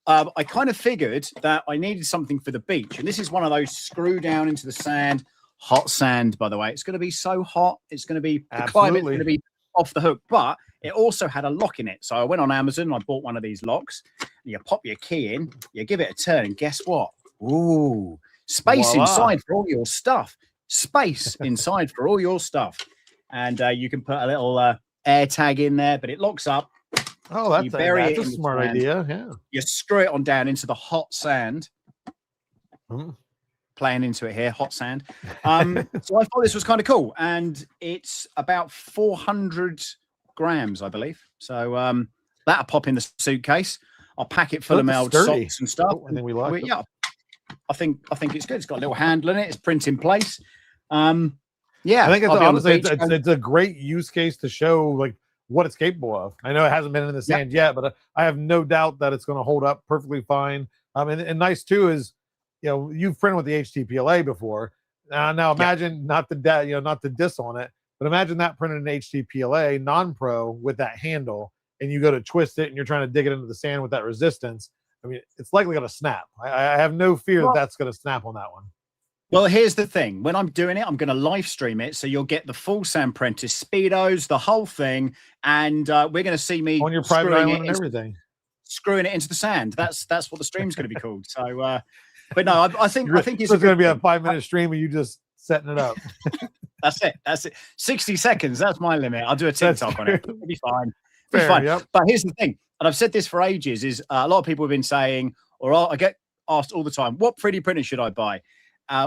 I kind of figured that I needed something for the beach. And this is one of those screw down into the sand, hot sand, by the way. It's going to be so hot. It's going to be, the climate's going to be off the hook. But it also had a lock in it. So I went on Amazon and I bought one of these locks. You pop your key in, you give it a turn, and guess what? Ooh, space inside for all your stuff. Space inside for all your stuff. And you can put a little air tag in there, but it locks up. Oh, that's a smart idea. Yeah. You screw it on down into the hot sand. Playing into it here, hot sand. So I thought this was kind of cool. And it's about 400 grams, I believe. So that'll pop in the suitcase. I'll pack it full of mailed socks and stuff. I think we like it. Yeah. I think it's good. It's got a little handle in it. It's print in place. Yeah. I think it's honestly it's a great use case to show like what it's capable of. I know it hasn't been in the sand yet, but I have no doubt that it's going to hold up perfectly fine. And nice too is, you've printed with the HT-PLA before. Now imagine not to diss on it, but imagine that printed in HT-PLA non-pro with that handle, and you go to twist it and you're trying to dig it into the sand with that resistance. I mean, it's likely going to snap. I have no fear that that's going to snap on that one. Well, here's the thing. When I'm doing it, I'm going to live stream it. So you'll get the full Sandprentice Speedos, the whole thing. And we're going to see me on your private island and everything. Screwing it into the sand. That's what the stream's going to be called. So, but no, I think it's going to be a 5-minute stream of you just setting it up. That's it. 60 seconds. That's my limit. I'll do a TikTok on it. It'll be fine. Fair, fine. Yep. But here's the thing, and I've said this for ages, is a lot of people have been saying, or I get asked all the time, what 3D printer should I buy?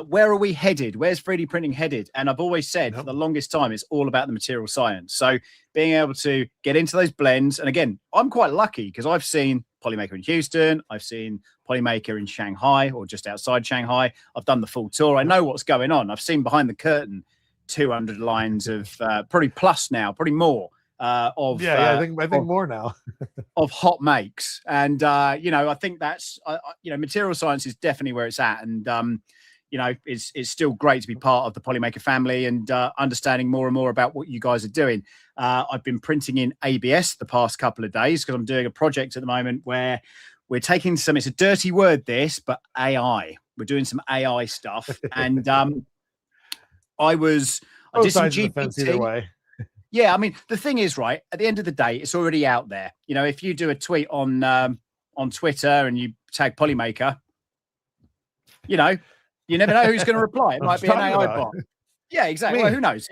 Where are we headed? Where's 3D printing headed? And I've always said for the longest time, it's all about the material science. So being able to get into those blends, and again, I'm quite lucky because I've seen Polymaker in Houston, I've seen Polymaker in Shanghai or just outside Shanghai. I've done the full tour. I know what's going on. I've seen behind the curtain 200 lines of probably plus now, probably more. I think more now of hot makes, and I think that's material science is definitely where it's at, and it's still great to be part of the Polymaker family and understanding more and more about what you guys are doing. I've been printing in ABS the past couple of days because I'm doing a project at the moment where we're taking it's a dirty word this, but AI. We're doing some AI stuff, and I did some GPT. Either way. Yeah, I mean, the thing is, right, at the end of the day, it's already out there. If you do a tweet on Twitter and you tag Polymaker, you never know who's going to reply. It might be an AI bot. Yeah, exactly. Well, who knows?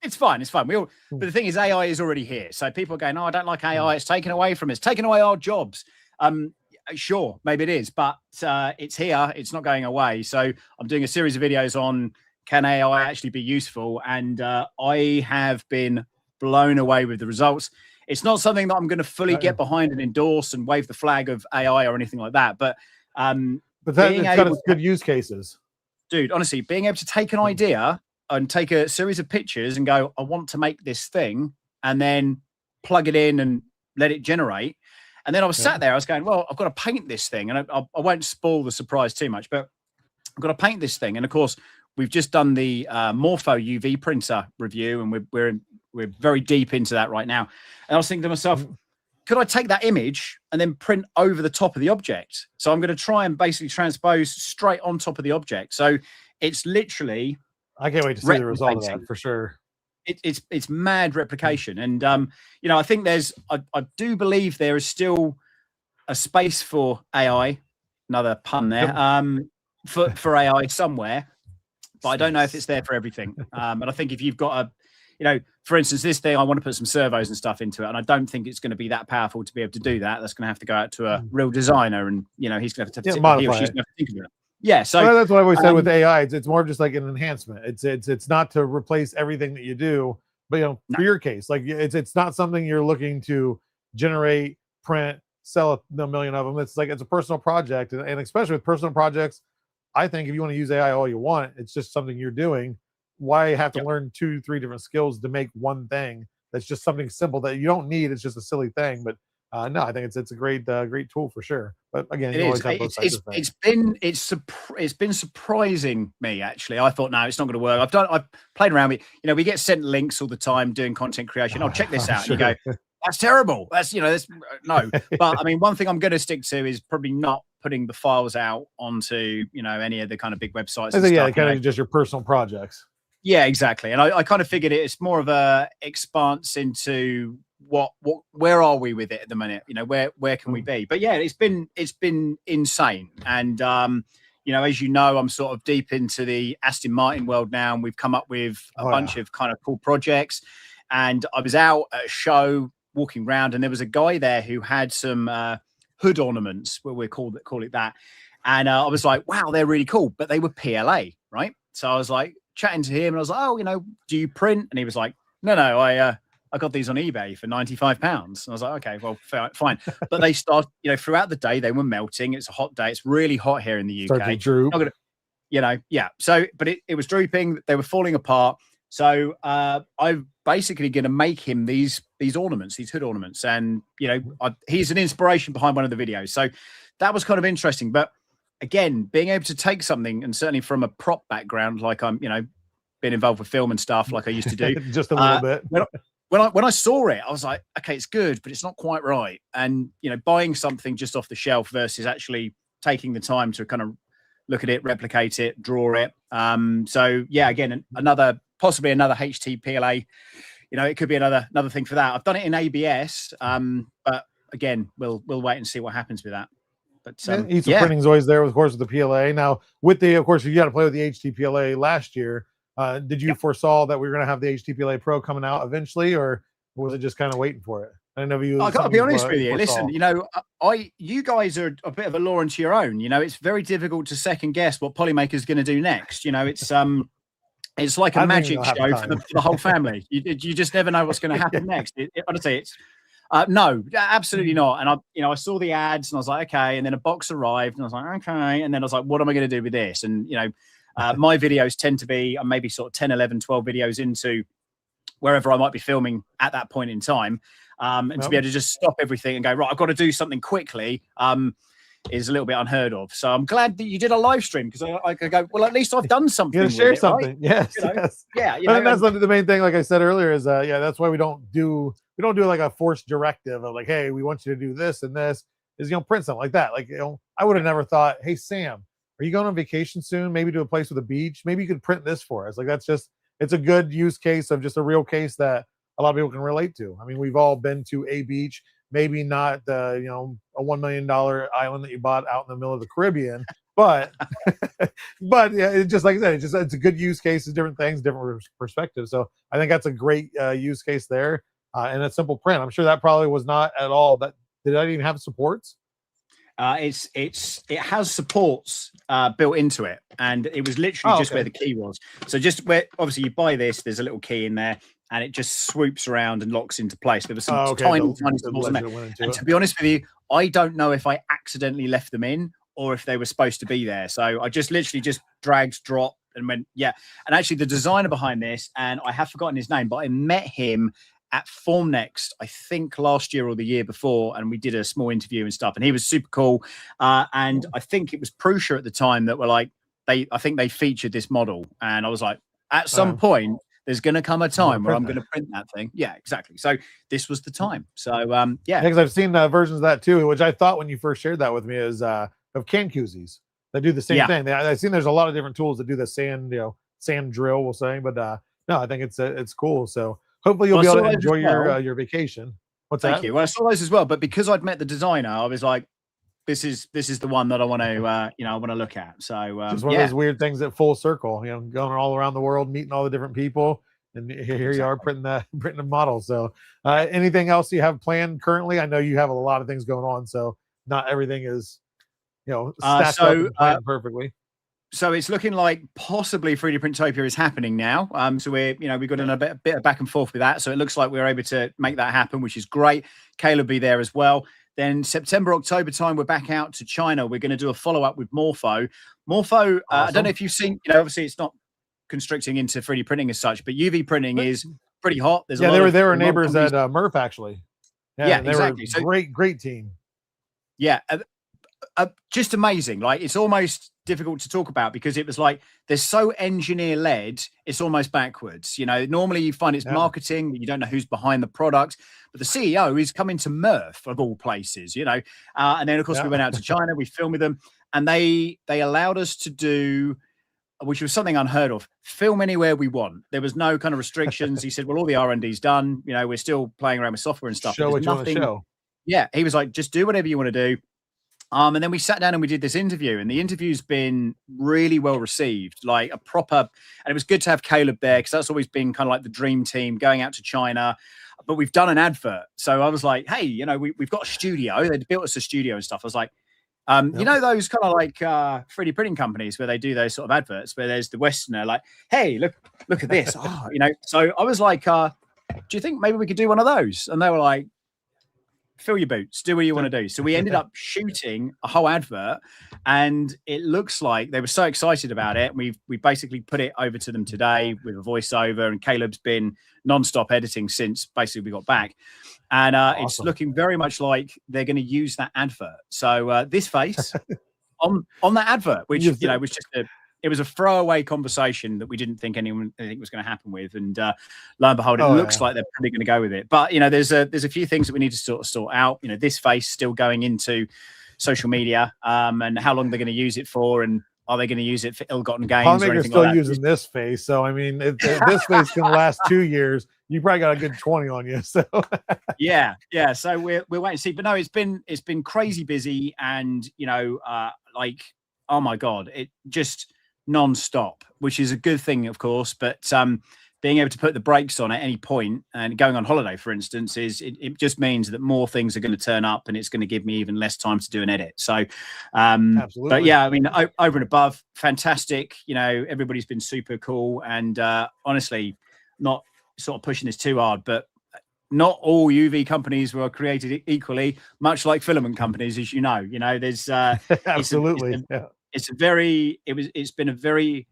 It's fine. It's fine. But the thing is, AI is already here. So people are going, "Oh, I don't like AI. It's taken away from us. It's taken away our jobs." Sure, maybe it is, but it's here. It's not going away. So I'm doing a series of videos on can AI actually be useful, and I have been blown away with the results. It's not something that I'm going to fully get behind and endorse and wave the flag of AI or anything like that. But it's got its good use cases, dude. Honestly, being able to take an idea and take a series of pictures and go, I want to make this thing, and then plug it in and let it generate. And then I was sat there, I was going, well, I've got to paint this thing, and I won't spoil the surprise too much, but I've got to paint this thing. And of course, we've just done the Morpho UV printer review, and we're very deep into that right now. And I was thinking to myself, could I take that image and then print over the top of the object? So I'm going to try and basically transpose straight on top of the object. So it's literally, I can't wait to see the result of that for sure. It's mad replication. And, I think I do believe there is still a space for AI, another pun there, for AI somewhere, but I don't know if it's there for everything. And I think if you've got for instance, this thing, I want to put some servos and stuff into it, and I don't think it's going to be that powerful to be able to do that. That's going to have to go out to a real designer, and he's going to have to modify it. Yeah, so that's what I always said with AI. It's more of just like an enhancement. It's not to replace everything that you do, but for your case, like it's not something you're looking to generate, print, sell a million of them. It's like it's a personal project, and especially with personal projects, I think if you want to use AI all you want, it's just something you're doing. Why have to learn 2-3 different skills to make one thing that's just something simple that you don't need? It's just a silly thing, but no, I think it's a great tool for sure. But again, it's been surprising me actually. I thought, no, it's not going to work. I've played around with we get sent links all the time doing content creation. Check this out. Sure. And you go, that's terrible. That's, that's no. But I mean, one thing I'm going to stick to is probably not putting the files out onto, any of the kind of big websites. And yeah, stuff, kind of just your personal projects. Yeah, exactly. And I kind of figured it's more of a expanse into where are we with it at the minute? Where can we be? But yeah, it's been insane. And as you know, I'm sort of deep into the Aston Martin world now, and we've come up with a bunch of kind of cool projects. And I was out at a show walking around, and there was a guy there who had some hood ornaments, where we call it that. And I was like, wow, they're really cool, but they were PLA, right? So I was like chatting to him, and I was like, oh, do you print? And he was like, no, I got these on eBay for £95. And I was like, okay, well, fine. But they start, throughout the day, they were melting. It's a hot day. It's really hot here in the UK. Started to droop. Yeah. So, but it was drooping. They were falling apart. So I'm basically going to make him these ornaments, these hood ornaments. And, he's an inspiration behind one of the videos. So that was kind of interesting. But again, being able to take something, and certainly from a prop background, like I'm, been involved with film and stuff like I used to do. Just a little bit. When I saw it, I was like, okay, it's good, but it's not quite right. And, buying something just off the shelf versus actually taking the time to kind of look at it, replicate it, draw it. So yeah, again, possibly another HT-PLA, it could be another thing for that. I've done it in ABS, but again, we'll wait and see what happens with that. But printing's always there, of course, with the PLA. Now, of course, you got to play with the HT-PLA last year. Did you foresaw that we were going to have the HT-PLA Pro coming out eventually, or was it just kind of waiting for it? I don't know if you. I got to be honest with you. Listen, you guys are a bit of a law unto your own. It's very difficult to second guess what Polymaker is going to do next. It's like a magic show for the whole family. You just never know what's going to happen next. Honestly, it's no, absolutely not. And I saw the ads, and I was like, okay. And then a box arrived, and I was like, okay. And then I was like, what am I going to do with this? And my videos tend to be maybe sort of 10, 11, 12 videos into wherever I might be filming at that point in time. And to be able to just stop everything and go, right, I've got to do something quickly is a little bit unheard of. So I'm glad that you did a live stream, because I could go, well, at least I've done something. You share something. Right? Yes, yes. Yeah. And that's the main thing, like I said earlier, is that's why we don't do like a forced directive of like, hey, we want you to do this and this, is print something like that. Like, I would have never thought, hey, Sam, are you going on vacation soon? Maybe to a place with a beach. Maybe you could print this for us. Like, it's a good use case of just a real case that a lot of people can relate to. I mean, we've all been to a beach, maybe not the, a $1 million island that you bought out in the middle of the Caribbean, but yeah, it's just like I said, it's a good use case, different things, different perspectives. So I think that's a great use case there, and a simple print. I'm sure that probably was not at all that. Did that even have supports? It has supports built into it, and it was literally just where the key was. So just where, obviously, you buy this, there's a little key in there, and it just swoops around and locks into place. There was some tiny supports in there. And to be honest with you, I don't know if I accidentally left them in or if they were supposed to be there. So I just literally just dragged, dropped, and went, yeah. And actually, the designer behind this, and I have forgotten his name, but I met him at Formnext, I think last year or the year before, and we did a small interview and stuff, and he was super cool. And I think it was Prusa at the time that were like, I think they featured this model, and I was like, at some point, there's going to come a time where I'm going to print that thing. Yeah, exactly. So this was the time. So yeah, because I've seen versions of that too, which I thought when you first shared that with me is of can koozies that do the same thing. I've seen there's a lot of different tools that do the sand drill, we'll say, but no, I think it's cool. So hopefully you'll be able to enjoy your vacation. Thank you. Well, I saw those as well, but because I'd met the designer, I was like, this is the one that I want to I want to look at. So just one of those weird things at full circle, going all around the world, meeting all the different people, and here you are printing the model. So anything else you have planned currently? I know you have a lot of things going on, so not everything is stacked up and planned perfectly. So it's looking like possibly 3D Printopia is happening now. So we've got in a bit of back and forth with that. So it looks like we're able to make that happen, which is great. Caleb will be there as well. Then September, October time, we're back out to China. We're going to do a follow-up with Morpho. Awesome. I don't know if you've seen, obviously it's not constricting into 3D printing as such, but UV printing is pretty hot. There's they were neighbors at Murph, actually. Yeah, exactly. Great team. Yeah. Just amazing. Like, it's almost difficult to talk about because it was like they're so engineer led, it's almost backwards. You know, normally you find it's marketing, but you don't know who's behind the product. But the CEO is coming to Murph of all places, you know. And then of course we went out to China, we filmed with them, and they allowed us to do, which was something unheard of, film anywhere we want. There was no kind of restrictions. He said, well, all the R&D's done. You know, we're still playing around with software and stuff. Show what you want to show. Yeah, he was like, just do whatever you want to do. And then we sat down and we did this interview, and the interview's been really well received, like a proper, and it was good to have Caleb there because that's always been kind of like the dream team going out to China. But we've done an advert. So I was like, hey, you know, we've got a studio. They built us a studio and stuff. I was like, you know, those kind of like 3D printing companies where they do those sort of adverts where there's the Westerner like, hey, look at this. Oh, you know, so I was like, do you think maybe we could do one of those? And they were like, fill your boots, do what you want to do. So we ended up shooting a whole advert, and it looks like they were so excited about it. We basically put it over to them today with a voiceover, and Caleb's been non-stop editing since basically we got back. And it's looking very much like they're going to use that advert. So this face on that advert, which, you know, was just it was a throwaway conversation that we didn't think anything was going to happen with. And lo and behold, it looks like they're probably going to go with it. But, you know, there's a few things that we need to sort out. You know, this face still going into social media, and how long they're going to use it for, and are they going to use it for ill-gotten gains? Polymaker's still using this face. So, I mean, if this face can last 2 years, you probably got a good 20 on you. So yeah. So we're waiting to see. But no, it's been crazy busy, and, you know, like, oh my God, it just non-stop, which is a good thing, of course, but being able to put the brakes on at any point and going on holiday, for instance, it just means that more things are going to turn up, and it's going to give me even less time to do an edit. So absolutely. But yeah, I mean, over and above, fantastic. You know, everybody's been super cool, and honestly, not sort of pushing this too hard, but not all UV companies were created equally, much like filament companies, as you know. You know, there's absolutely it's been a very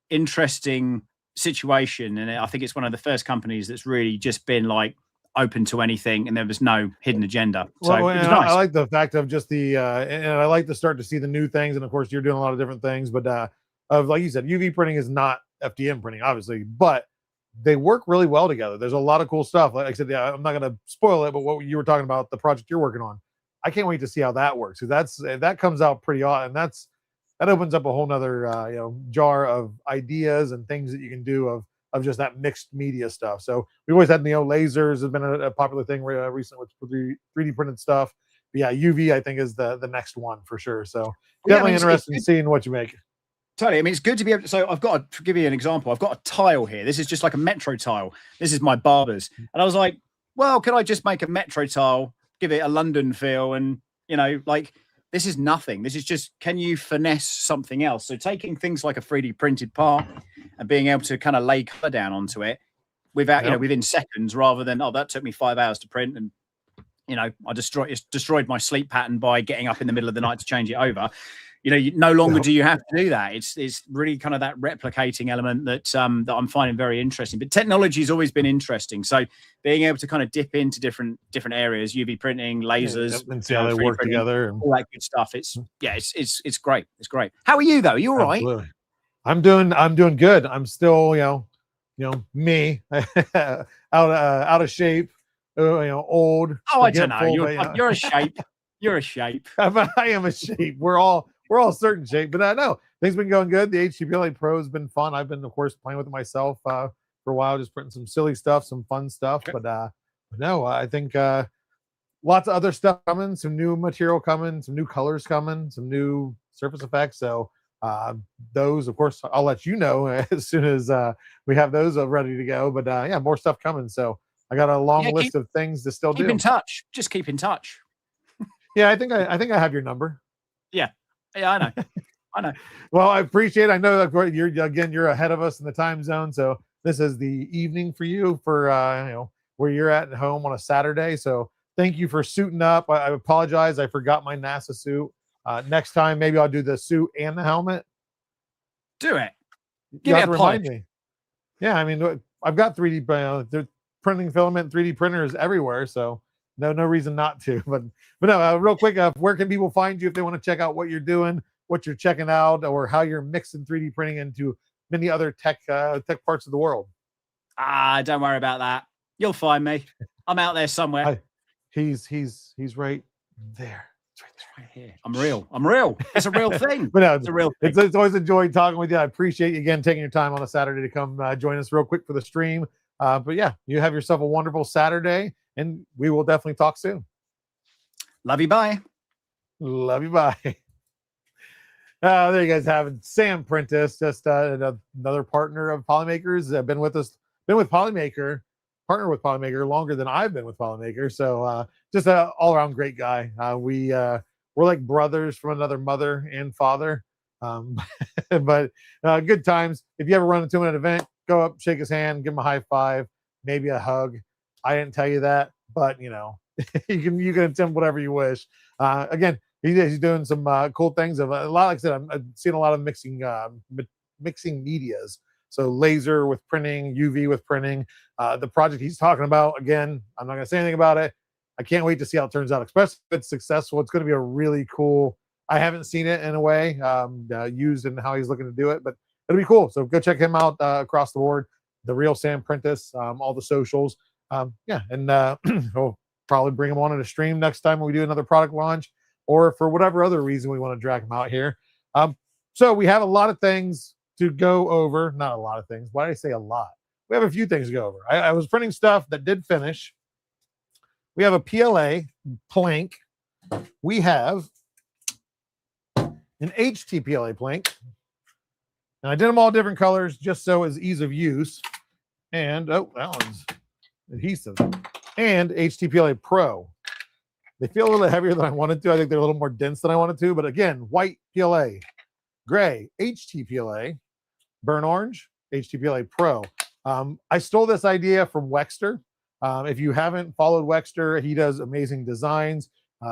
interesting situation, and I think it's one of the first companies that's really just been like open to anything, and there was no hidden agenda. So it was nice. I like the fact of just the and I like to start to see the new things, and of course you're doing a lot of different things, but of, like you said, UV printing is not FDM printing, obviously, but they work really well together. There's a lot of cool stuff. Like I said, yeah, I'm not going to spoil it, but what you were talking about, the project you're working on, I can't wait to see how that works, because that comes out pretty awesome, and that opens up a whole nother you know, jar of ideas and things that you can do of just that mixed media stuff. So we've always had neo lasers has been a popular thing recently with 3D printed stuff. But yeah, UV I think is the next one for sure. So definitely interested in seeing what you make. Totally. I mean, it's good to be able to, so I've got to give you an example. I've got a tile here. This is just like a Metro tile. This is my barber's. And I was like, well, could I just make a Metro tile, give it a London feel, and, you know, like, this is nothing. This is just, can you finesse something else? So taking things like a 3D printed part and being able to kind of lay color down onto it without, you know, within seconds, rather than, oh, that took me 5 hours to print, and, you know, I destroyed my sleep pattern by getting up in the middle of the night to change it over. You know, no longer do you have to do that. It's really kind of that replicating element that that I'm finding very interesting. But technology has always been interesting. So being able to kind of dip into different areas, UV printing, lasers, and see how they work together, and all that good stuff. It's great. It's great. How are you though? Are you all right? I'm doing good. I'm still, you know, me out of shape, you know, old. Oh, I don't know. You're a shape. You're a shape. I am a shape. We're all certain shape, but no, things been going good. The HT-PLA Pro has been fun. I've been, of course, playing with it myself for a while, just printing some silly stuff, some fun stuff. Okay. But no, I think lots of other stuff coming, some new material coming, some new colors coming, some new surface effects. So those, of course, I'll let you know as soon as we have those ready to go. But yeah, more stuff coming. So I got a long list of things to still do. Keep in touch. Just keep in touch. Yeah, I think I have your number. Yeah, I know. I know. Well, I appreciate it. I know that you're ahead of us in the time zone. So this is the evening for you for you know, where you're at home on a Saturday. So thank you for suiting up. I apologize. I forgot my NASA suit. Next time, maybe I'll do the suit and the helmet. Do it. Give me a polish. Me. Yeah, I mean, I've got 3D they're printing filament, 3D printers everywhere. So no reason not to. But no, real quick, where can people find you if they want to check out what you're doing? what you're checking out or how you're mixing 3D printing into many other tech parts of the world. Don't worry about that. You'll find me. I'm out there somewhere. He's right there. Right here. I'm real. It's a real thing. But no, it's a real thing. It's always enjoyed talking with you. I appreciate you again taking your time on a Saturday to come join us real quick for the stream. But yeah, you have yourself a wonderful Saturday, and we will definitely talk soon. Love you. Bye. Love you. Bye. There you guys have it. Sam Prentice, just another partner of Polymakers. Been with Polymaker, partner with Polymaker longer than I've been with Polymaker. So just an all-around great guy. We're like brothers from another mother and father. But good times. If you ever run into him at an event, go up, shake his hand, give him a high five, maybe a hug. I didn't tell you that, but you know, you can attempt whatever you wish. Again, he's doing some cool things. Of a lot, like I said, I'm seeing a lot of mixing medias. So laser with printing, UV with printing. The project he's talking about, again, I'm not going to say anything about it. I can't wait to see how it turns out, especially if it's successful. It's going to be a really cool. I haven't seen it in a way used in how he's looking to do it, but it'll be cool. So go check him out across the board. The Real Sam Prentice, all the socials. Yeah, and we'll probably bring him on in a stream next time when we do another product launch, or for whatever other reason we want to drag him out here. So we have a lot of things to go over. Not a lot of things. Why did I say a lot? We have a few things to go over. I was printing stuff that did finish. We have a PLA plank. We have an HT-PLA plank. And I did them all different colors just so it's ease of use. And, oh, that one's adhesive. And HT-PLA Pro. They feel a little heavier than I wanted to. I think they're a little more dense than I wanted to. But again, white PLA, gray HT-PLA, burnt orange HT-PLA Pro. I stole this idea from Wexter. If you haven't followed Wexter, he does amazing designs.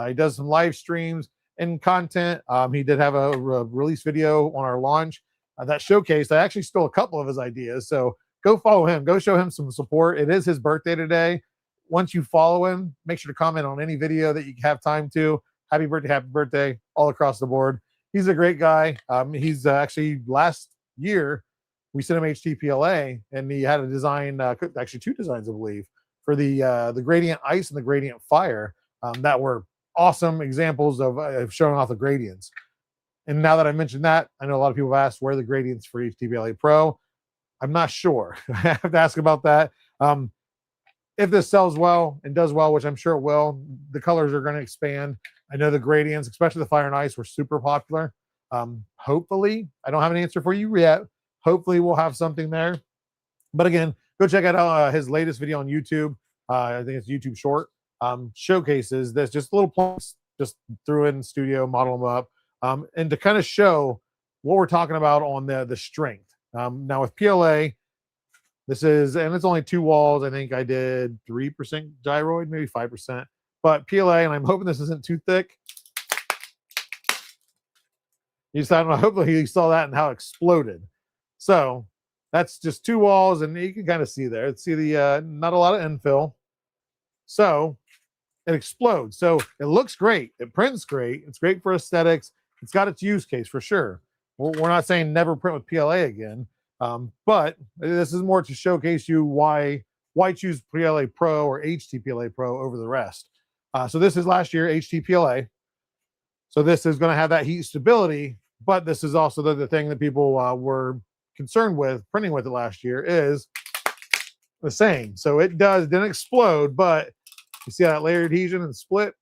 He does some live streams and content. He did have a release video on our launch that showcased. I actually stole a couple of his ideas. So go follow him. Go show him some support. It is his birthday today. Once you follow him, make sure to comment on any video that you have time to. Happy birthday, all across the board. He's a great guy. He's actually last year, we sent him HT-PLA, and he had a design, actually two designs, I believe, for the gradient ice and the gradient fire that were awesome examples of showing off the gradients. And now that I mentioned that, I know a lot of people have asked where are the gradients for HT-PLA Pro. I'm not sure. I have to ask about that. If this sells well and does well, which I'm sure it will, the colors are going to expand. I know the gradients, especially the fire and ice, were super popular. Hopefully, I don't have an answer for you yet. Hopefully, we'll have something there. But again, go check out his latest video on YouTube. I think it's YouTube Short. Showcases this, just little points, just threw in studio, model them up, and to kind of show what we're talking about on the strength. Now with PLA, this is, and it's only 2 walls. I think I did 3% gyroid, maybe 5%. But PLA, and I'm hoping this isn't too thick. Hopefully you saw that and how it exploded. So that's just 2 walls, and you can kind of see there. See the not a lot of infill. So it explodes. So it looks great. It prints great. It's great for aesthetics. It's got its use case for sure. We're not saying never print with PLA again. But this is more to showcase you why choose PLA Pro or HT-PLA Pro over the rest. So this is last year HT-PLA. So this is going to have that heat stability, but this is also the thing that people were concerned with printing with it last year is the same. So it didn't explode, but you see that layer adhesion and split.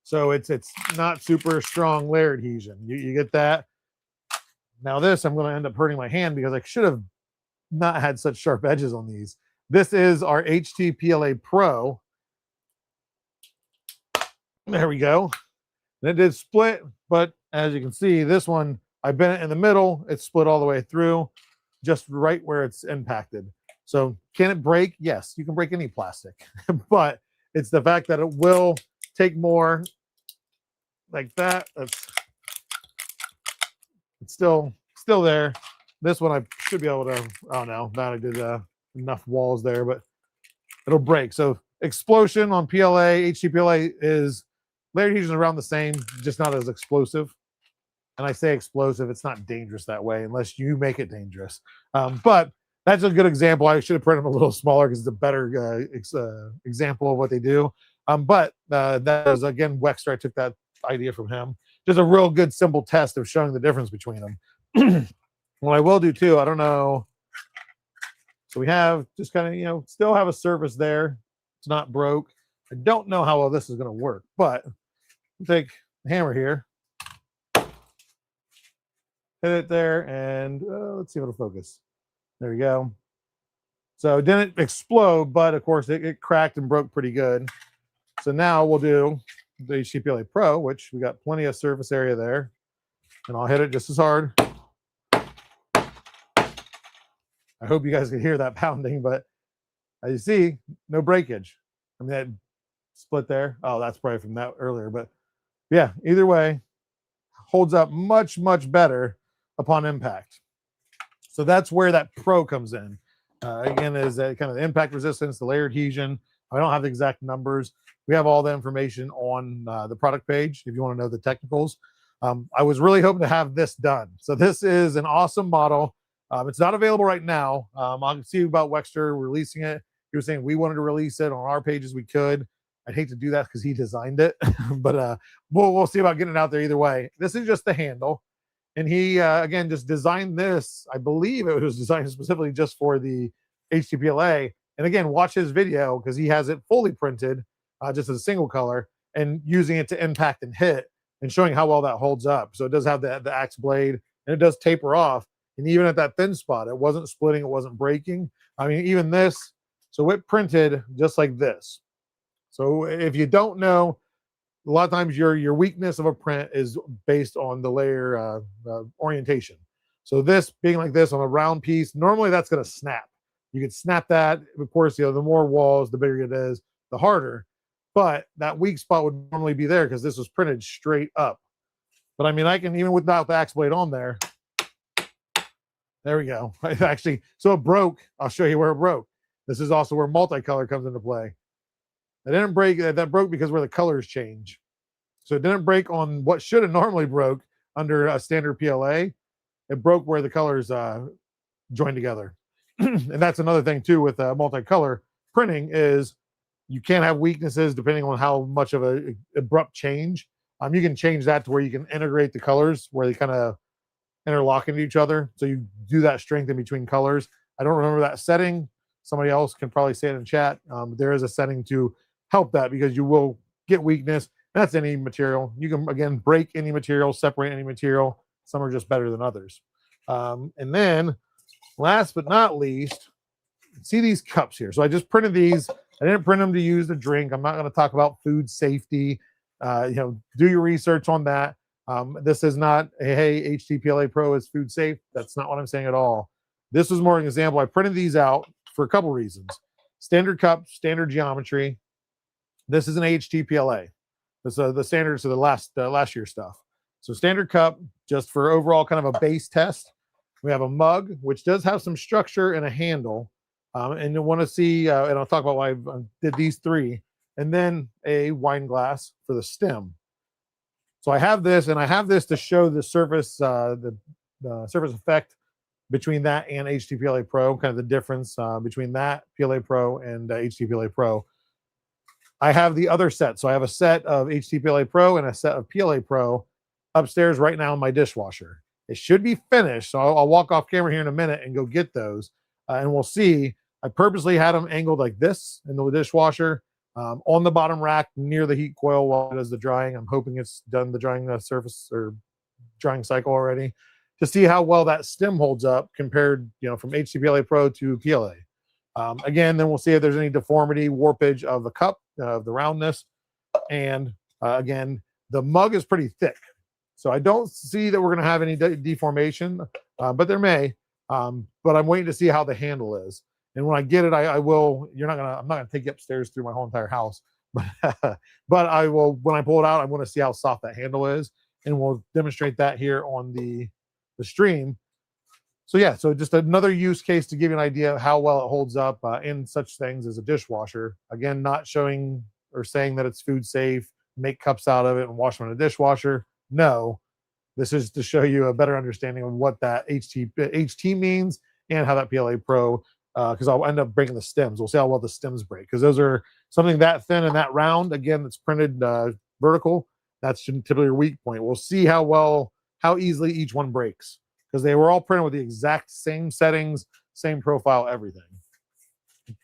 So it's not super strong layer adhesion. You get that. Now this, I'm going to end up hurting my hand because I should have not had such sharp edges on these. This is our HT-PLA Pro. There we go. And it did split, but as you can see, this one, I bent it in the middle. It split all the way through, just right where it's impacted. So can it break? Yes, you can break any plastic, but it's the fact that it will take more like that. It's still there. This one I should be able to, oh no, not I did enough walls there, but it'll break. So explosion on PLA, HT-PLA is layer adhesion around the same, just not as explosive. And I say explosive, it's not dangerous that way unless you make it dangerous. But that's a good example. I should have printed them a little smaller because it's a better example of what they do. But that was, again, Wexter. I took that idea from him. Just a real good, simple test of showing the difference between them. What I will do too, I don't know. So we have just kind of, you know, still have a surface there. It's not broke. I don't know how well this is going to work, but we'll take the hammer here, hit it there, and let's see if it'll focus. There we go. So it didn't explode, but of course it cracked and broke pretty good. So now we'll do the HT-PLA Pro, which we got plenty of surface area there. And I'll hit it just as hard. I hope you guys can hear that pounding, but as you see, no breakage. I mean, that split there. Oh, that's probably from that earlier. But yeah, either way, holds up much, much better upon impact. So that's where that Pro comes in. Again, is that kind of the impact resistance, the layer adhesion. I don't have the exact numbers. We have all the information on the product page if you want to know the technicals. I was really hoping to have this done. So this is an awesome model. It's not available right now. I'll see about Wexter releasing it. He was saying we wanted to release it on our pages. We could. I'd hate to do that because he designed it, but we'll see about getting it out there either way. This is just the handle. And he, again, just designed this. I believe it was designed specifically just for the HT-PLA. And again, watch his video because he has it fully printed just as a single color and using it to impact and hit and showing how well that holds up. So it does have the axe blade and it does taper off. And even at that thin spot, it wasn't splitting, it wasn't breaking. I mean, even this, so it printed just like this. So if you don't know, a lot of times your weakness of a print is based on the layer orientation. So this being like this on a round piece, normally that's going to snap. You can snap that. Of course, you know, the more walls, the bigger it is, the harder. But that weak spot would normally be there because this was printed straight up. But I mean, I can, even without the axe blade on there, there we go. Actually, so it broke. I'll show you where it broke. This is also where multicolor comes into play. It didn't break. That broke because where the colors change. So it didn't break on what should have normally broke under a standard PLA. It broke where the colors joined together. And that's another thing too with multicolor printing is you can't have weaknesses depending on how much of a abrupt change. You can change that to where you can integrate the colors where they kind of interlock into each other. So you do that strength in between colors. I don't remember that setting. Somebody else can probably say it in chat. There is a setting to help that because you will get weakness. That's any material. You can, again, break any material, separate any material. Some are just better than others. And then last but not least, see these cups here. So I just printed these. I didn't print them to use to drink. I'm not going to talk about food safety. You know, do your research on that. This is not, hey, HT-PLA Pro is food safe. That's not what I'm saying at all. This was more an example. I printed these out for a couple reasons. Standard cup, standard geometry. This is an HT-PLA. This is the standards of the last year stuff. So standard cup, just for overall kind of a base test. We have a mug, which does have some structure and a handle. And you'll want to see, and I'll talk about why I did these three. And then a wine glass for the stem. So I have this, and I have this to show the surface, the surface effect between that and HT-PLA Pro, kind of the difference between that PLA Pro and HT-PLA Pro. I have the other set. So I have a set of HT-PLA Pro and a set of PLA Pro upstairs right now in my dishwasher. It should be finished. So I'll walk off camera here in a minute and go get those. And we'll see. I purposely had them angled like this in the dishwasher on the bottom rack near the heat coil while it does the drying. I'm hoping it's done the drying surface or drying cycle already to see how well that stem holds up compared, you know, from HT-PLA Pro to PLA. Again, then we'll see if there's any deformity, warpage of the cup, of the roundness. And again, the mug is pretty thick. So I don't see that we're going to have any deformation, but there may. But I'm waiting to see how the handle is. And when I get it, I will, I'm not going to take you upstairs through my whole entire house, but I will, when I pull it out, I want to see how soft that handle is. And we'll demonstrate that here on the stream. So yeah, so just another use case to give you an idea of how well it holds up in such things as a dishwasher. Again, not showing or saying that it's food safe, make cups out of it and wash them in a dishwasher. No, this is to show you a better understanding of what that HT means and how that PLA Pro, because I'll end up breaking the stems. We'll see how well the stems break, because those are something that thin and that round. Again, that's printed vertical. That's typically your weak point. We'll see how easily each one breaks, because they were all printed with the exact same settings, same profile, everything.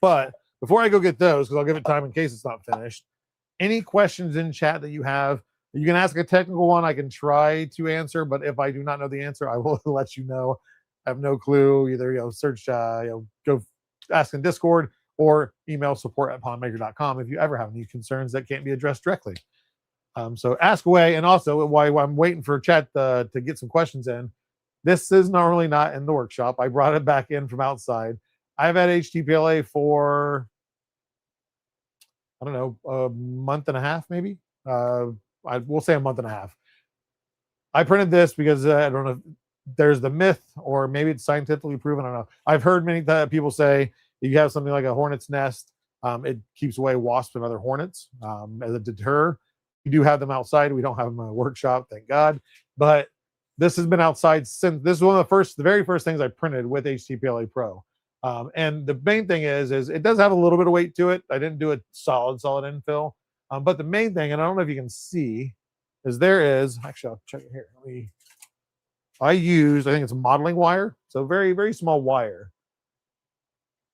But before I go get those, because I'll give it time in case it's not finished, any questions in chat that you have, you can ask a technical one. I can try to answer, but if I do not know the answer, I will let you know. I have no clue. Either search, go ask in Discord or email support@polymaker.com if you ever have any concerns that can't be addressed directly. So ask away. And also, while I'm waiting for chat to get some questions in, this is normally not in the workshop. I brought it back in from outside. I've had HT-PLA for, I don't know, a month and a half, maybe. We'll say a month and a half. I printed this because I don't know if there's the myth, or maybe it's scientifically proven. I don't know. I've heard many people say if you have something like a hornet's nest, it keeps away wasps and other hornets as a deter. We do have them outside. We don't have them in a workshop, thank God. But this has been outside since. This is one of the very first things I printed with HT-PLA Pro. And the main thing is it does have a little bit of weight to it. I didn't do a solid infill. But the main thing, and I don't know if you can see, is actually, I'll check it here. I think it's modeling wire. So very, very small wire.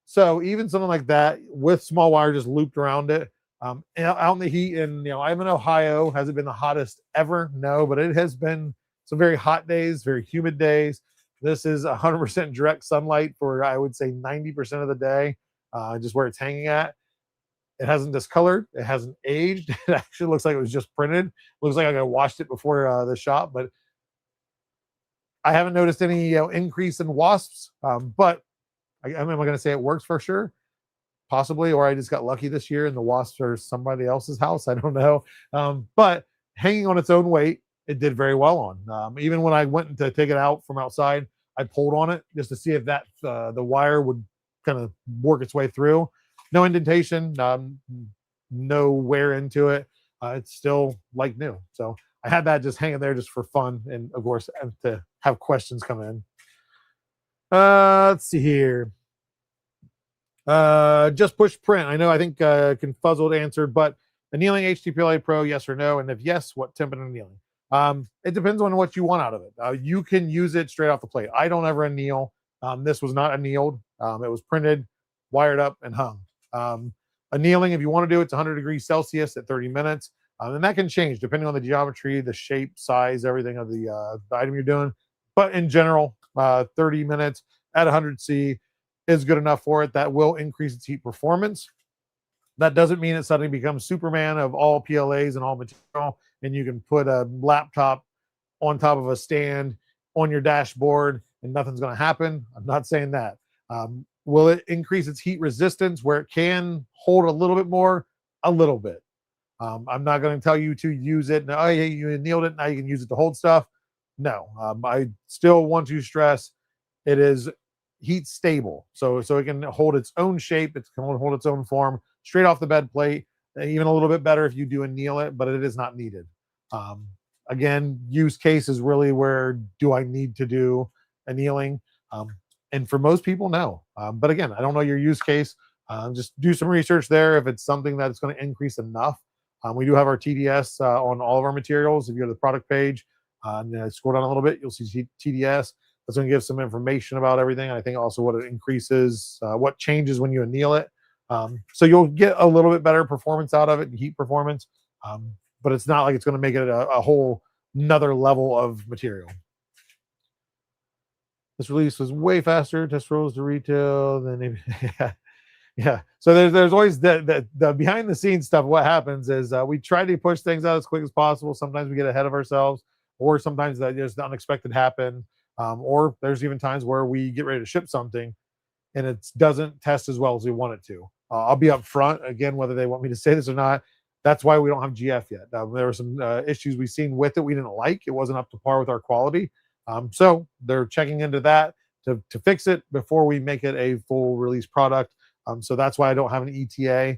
So even something like that with small wire just looped around it, out in the heat, and I'm in Ohio. Has it been the hottest ever? No, but it has been some very hot days, very humid days. This is 100% direct sunlight for, I would say, 90% of the day, just where it's hanging at. It hasn't discolored. It hasn't aged. It actually looks like it was just printed. It looks like I washed it before the shop, but I haven't noticed any increase in wasps. But am I going to say it works for sure? Possibly, or I just got lucky this year and the wasps are somebody else's house. I don't know. But hanging on its own weight, it did very well on. Even when I went to take it out from outside, I pulled on it just to see if that the wire would kind of work its way through. No indentation, no wear into it. It's still like new. So I had that just hanging there just for fun, and of course to have questions come in. Let's see here. Just push print. I think Confuzzled answered, but annealing HT-PLA Pro, yes or no? And if yes, what temp and annealing? It depends on what you want out of it. You can use it straight off the plate. I don't ever anneal. This was not annealed. It was printed, wired up, and hung. Annealing, if you want to do it, it's 100 degrees Celsius at 30 minutes. And that can change depending on the geometry, the shape, size, everything of the item you're doing. But in general, 30 minutes at 100C is good enough for it. That will increase its heat performance. That doesn't mean it suddenly becomes Superman of all PLAs and all material, and you can put a laptop on top of a stand on your dashboard and nothing's going to happen. I'm not saying that. Will it increase its heat resistance where it can hold a little bit more? A little bit. I'm not going to tell you to use it. Oh, yeah, you annealed it. Now you can use it to hold stuff. No, I still want to stress it is heat stable. So it can hold its own shape. It can hold its own form straight off the bed plate. Even a little bit better if you do anneal it, but it is not needed. Again, use case is really where do I need to do annealing? And for most people, no. But again, I don't know your use case. Just do some research there if it's something that's going to increase enough. We do have our TDS on all of our materials. If you go to the product page, and scroll down a little bit, you'll see TDS. That's going to give some information about everything. I think also what it increases, what changes when you anneal it. So you'll get a little bit better performance out of it, heat performance. But it's not like it's going to make it a whole another level of material. This release was way faster. Test rolls to retail. Then yeah. So there's always the behind the scenes stuff. What happens is we try to push things out as quick as possible. Sometimes we get ahead of ourselves, or sometimes that just the unexpected happen. Or there's even times where we get ready to ship something and it doesn't test as well as we want it to. I'll be up front again, whether they want me to say this or not. That's why we don't have GF yet. There were some issues we've seen with it we didn't like. It wasn't up to par with our quality. So they're checking into that to fix it before we make it a full release product. So that's why I don't have an ETA.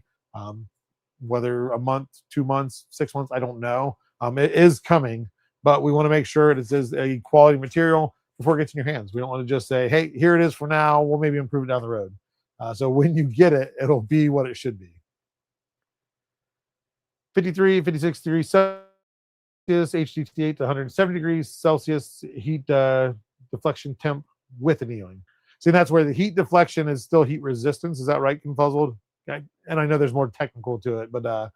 Whether a month, 2 months, 6 months, I don't know. It is coming. but we want to make sure it is a quality material before it gets in your hands. We don't want to just say, hey, here it is for now. We'll maybe improve it down the road. So when you get it, it'll be what it should be. 53, 56 degrees Celsius, HT-8 to 170 degrees Celsius heat deflection temp with annealing. See, that's where the heat deflection is still heat resistance. Is that right, Confuzzled? Okay. And I know there's more technical to it, but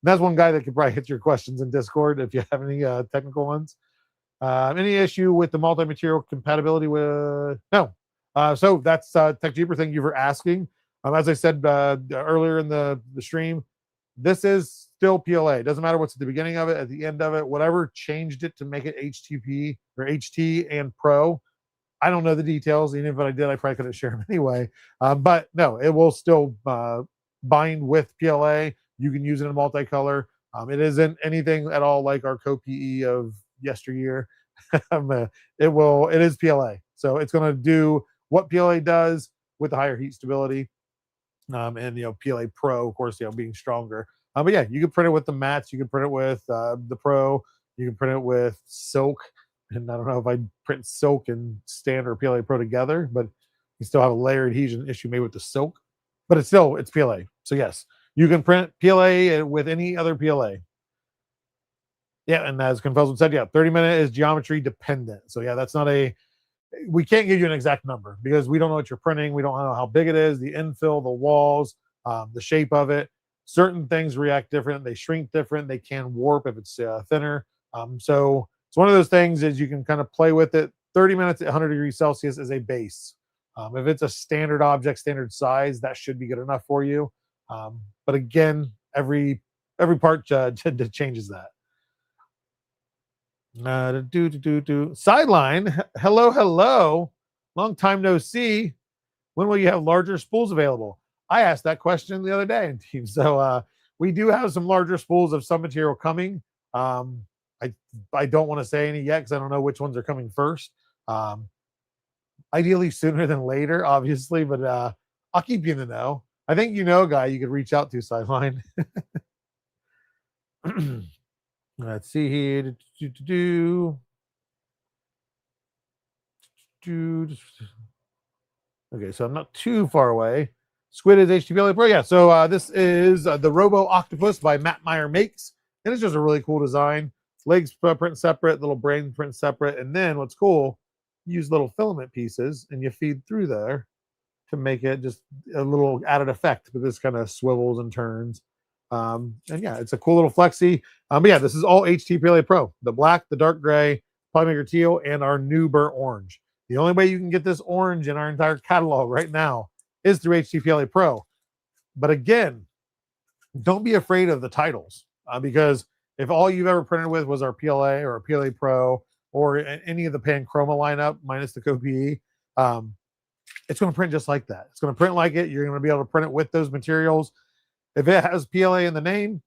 that's one guy that could probably hit your questions in Discord if you have any technical ones. Any issue with the multi-material compatibility with? No. So that's TechJeeper thing you were asking. As I said earlier in the stream, this is still PLA. It doesn't matter what's at the beginning of it, at the end of it, whatever changed it to make it HTP or HT and Pro. I don't know the details. Even if I did, I probably couldn't share them anyway. But no, it will still bind with PLA. You can use it in multicolor. It isn't anything at all like our co-PE of yesteryear. It is PLA. So it's going to do what PLA does with the higher heat stability. And PLA Pro, of course, being stronger. But yeah, you can print it with the mats. You can print it with the Pro. You can print it with silk. And I don't know if I'd print silk and standard PLA Pro together, but you still have a layer adhesion issue made with the silk. But it's PLA. So yes, you can print PLA with any other PLA. Yeah, and as Confuzzled said, 30-minute is geometry dependent. So yeah, that's not we can't give you an exact number because we don't know what you're printing. We don't know how big it is, the infill, the walls, the shape of it. Certain things react different. They shrink different. They can warp if it's thinner. So it's one of those things is you can kind of play with it. 30 minutes at 100 degrees Celsius is a base. If it's a standard object, standard size, that should be good enough for you. But again, every part changes that. Sideline, hello. Long time no see. When will you have larger spools available? I asked that question the other day, team. So we do have some larger spools of some material coming. I don't want to say any yet because I don't know which ones are coming first. Ideally sooner than later, obviously, but I'll keep you in the know. I think you know a guy you could reach out to, Sideline. Let's see here. Okay, so I'm not too far away. Squid is HT-PLA Pro. Yeah, so this is the Robo Octopus by Matt Meyer Makes. And it's just a really cool design. Legs print separate, little brain print separate. And then what's cool, you use little filament pieces and you feed through there to make it just a little added effect. But this kind of swivels and turns. And yeah, it's a cool little flexi. But yeah, this is all HT-PLA Pro. The black, the dark gray, Polymaker teal, and our new burnt orange. The only way you can get this orange in our entire catalog right now is through HT-PLA Pro. But again, don't be afraid of the titles because if all you've ever printed with was our PLA or our PLA Pro or any of the Panchroma lineup minus the co-PE, it's going to print just like that. It's going to print like it. You're going to be able to print it with those materials. If it has PLA in the name,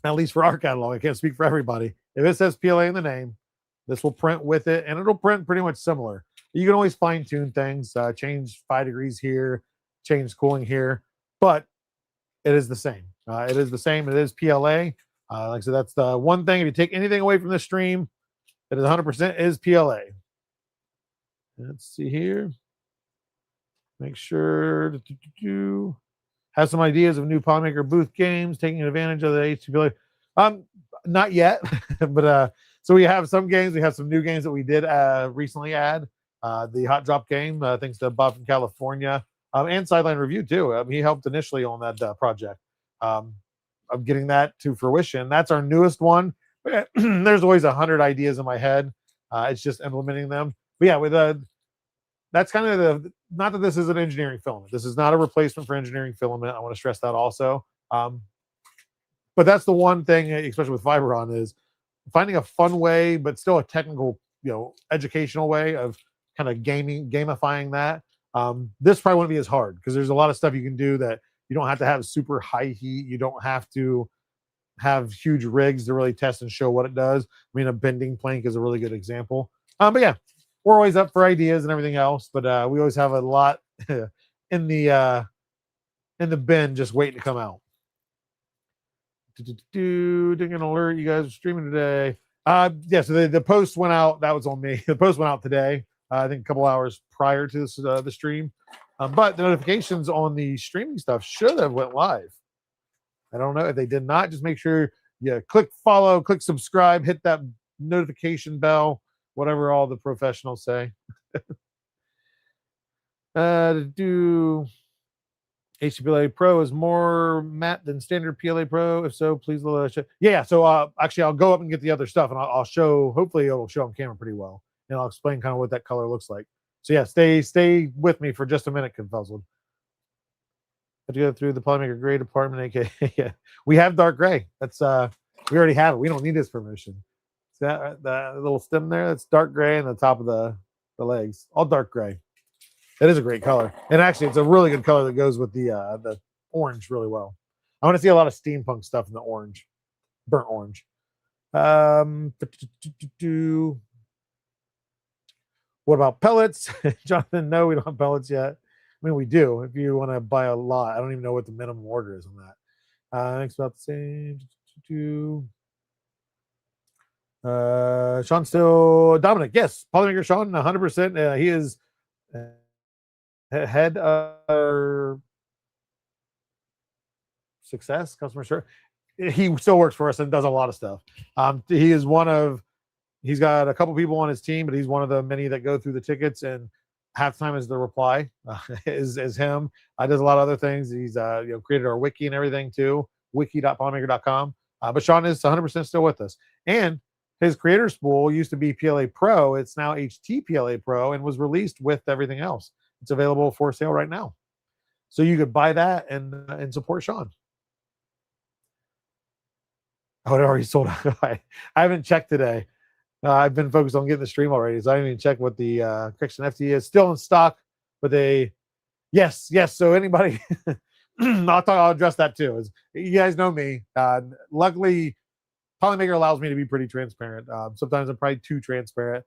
at least for our catalog, I can't speak for everybody. If it says PLA in the name, this will print with it, and it'll print pretty much similar. You can always fine-tune things, change 5 degrees here, change cooling here, but it is the same. It is the same. It is PLA. Like I said, that's the one thing. If you take anything away from this stream, it is 100% is PLA. Let's see here. Make sure to have some ideas of new Polymaker booth games, taking advantage of the HT-PLA. Not yet, but so we have some games. We have some new games that we did recently add. The Hot Drop game, thanks to Bob from California, and Sideline Review too. He helped initially on that project. Of getting that to fruition. That's our newest one. But there's always 100 ideas in my head. It's just implementing them. But yeah, with that's kind of not that this is an engineering filament. This is not a replacement for engineering filament. I want to stress that also. But that's the one thing, especially with Fiberon, is finding a fun way, but still a technical, educational way of kind of gamifying that. This probably wouldn't be as hard because there's a lot of stuff you can do that you don't have to have super high heat. You don't have to have huge rigs to really test and show what it does. I mean, a bending plank is a really good example. But yeah, we're always up for ideas and everything else. But we always have a lot in the bin just waiting to come out. Didn't alert you guys are streaming today. Yeah, so the post went out. That was on me. The post went out today. I think a couple hours prior to this, the stream. But the notifications on the streaming stuff should have went live. I don't know if they did not. Just make sure you click follow, click subscribe, hit that notification bell, whatever all the professionals say. To do HT-PLA Pro is more matte than standard PLA Pro. If so, please let us show. Yeah. So actually, I'll go up and get the other stuff, and I'll show. Hopefully, it'll show on camera pretty well, and I'll explain kind of what that color looks like. So yeah, stay with me for just a minute, Confuzzled. Have to go through the Polymaker gray department. AK, yeah, we have dark gray. That's we already have it. We don't need this promotion. See that little stem there? That's dark gray, and the top of the legs, all dark gray. That is a great color, and actually, it's a really good color that goes with the orange really well. I want to see a lot of steampunk stuff in the orange, burnt orange. What about pellets? Jonathan, no, we don't have pellets yet. I mean, we do. If you want to buy a lot, I don't even know what the minimum order is on that. Next, about the same. Sean still Dominic. Yes, Polymaker Sean, 100%. He is head of success, customer service. He still works for us and does a lot of stuff. He is one of. He's got a couple people on his team, but he's one of the many that go through the tickets, and half time is the reply is him. Does a lot of other things. He's created our wiki and everything too, wiki.polymaker.com. But Sean is 100% still with us, and his creator spool used to be PLA Pro. It's now HT-PLA Pro and was released with everything else. It's available for sale right now, so you could buy that and support Sean. Oh, it already sold out. I haven't checked today. I've been focused on getting the stream already, so I didn't even check what the correction FT is. Still in stock, but yes. So anybody, I'll address that too. You guys know me. Luckily, Polymaker allows me to be pretty transparent. Sometimes I'm probably too transparent.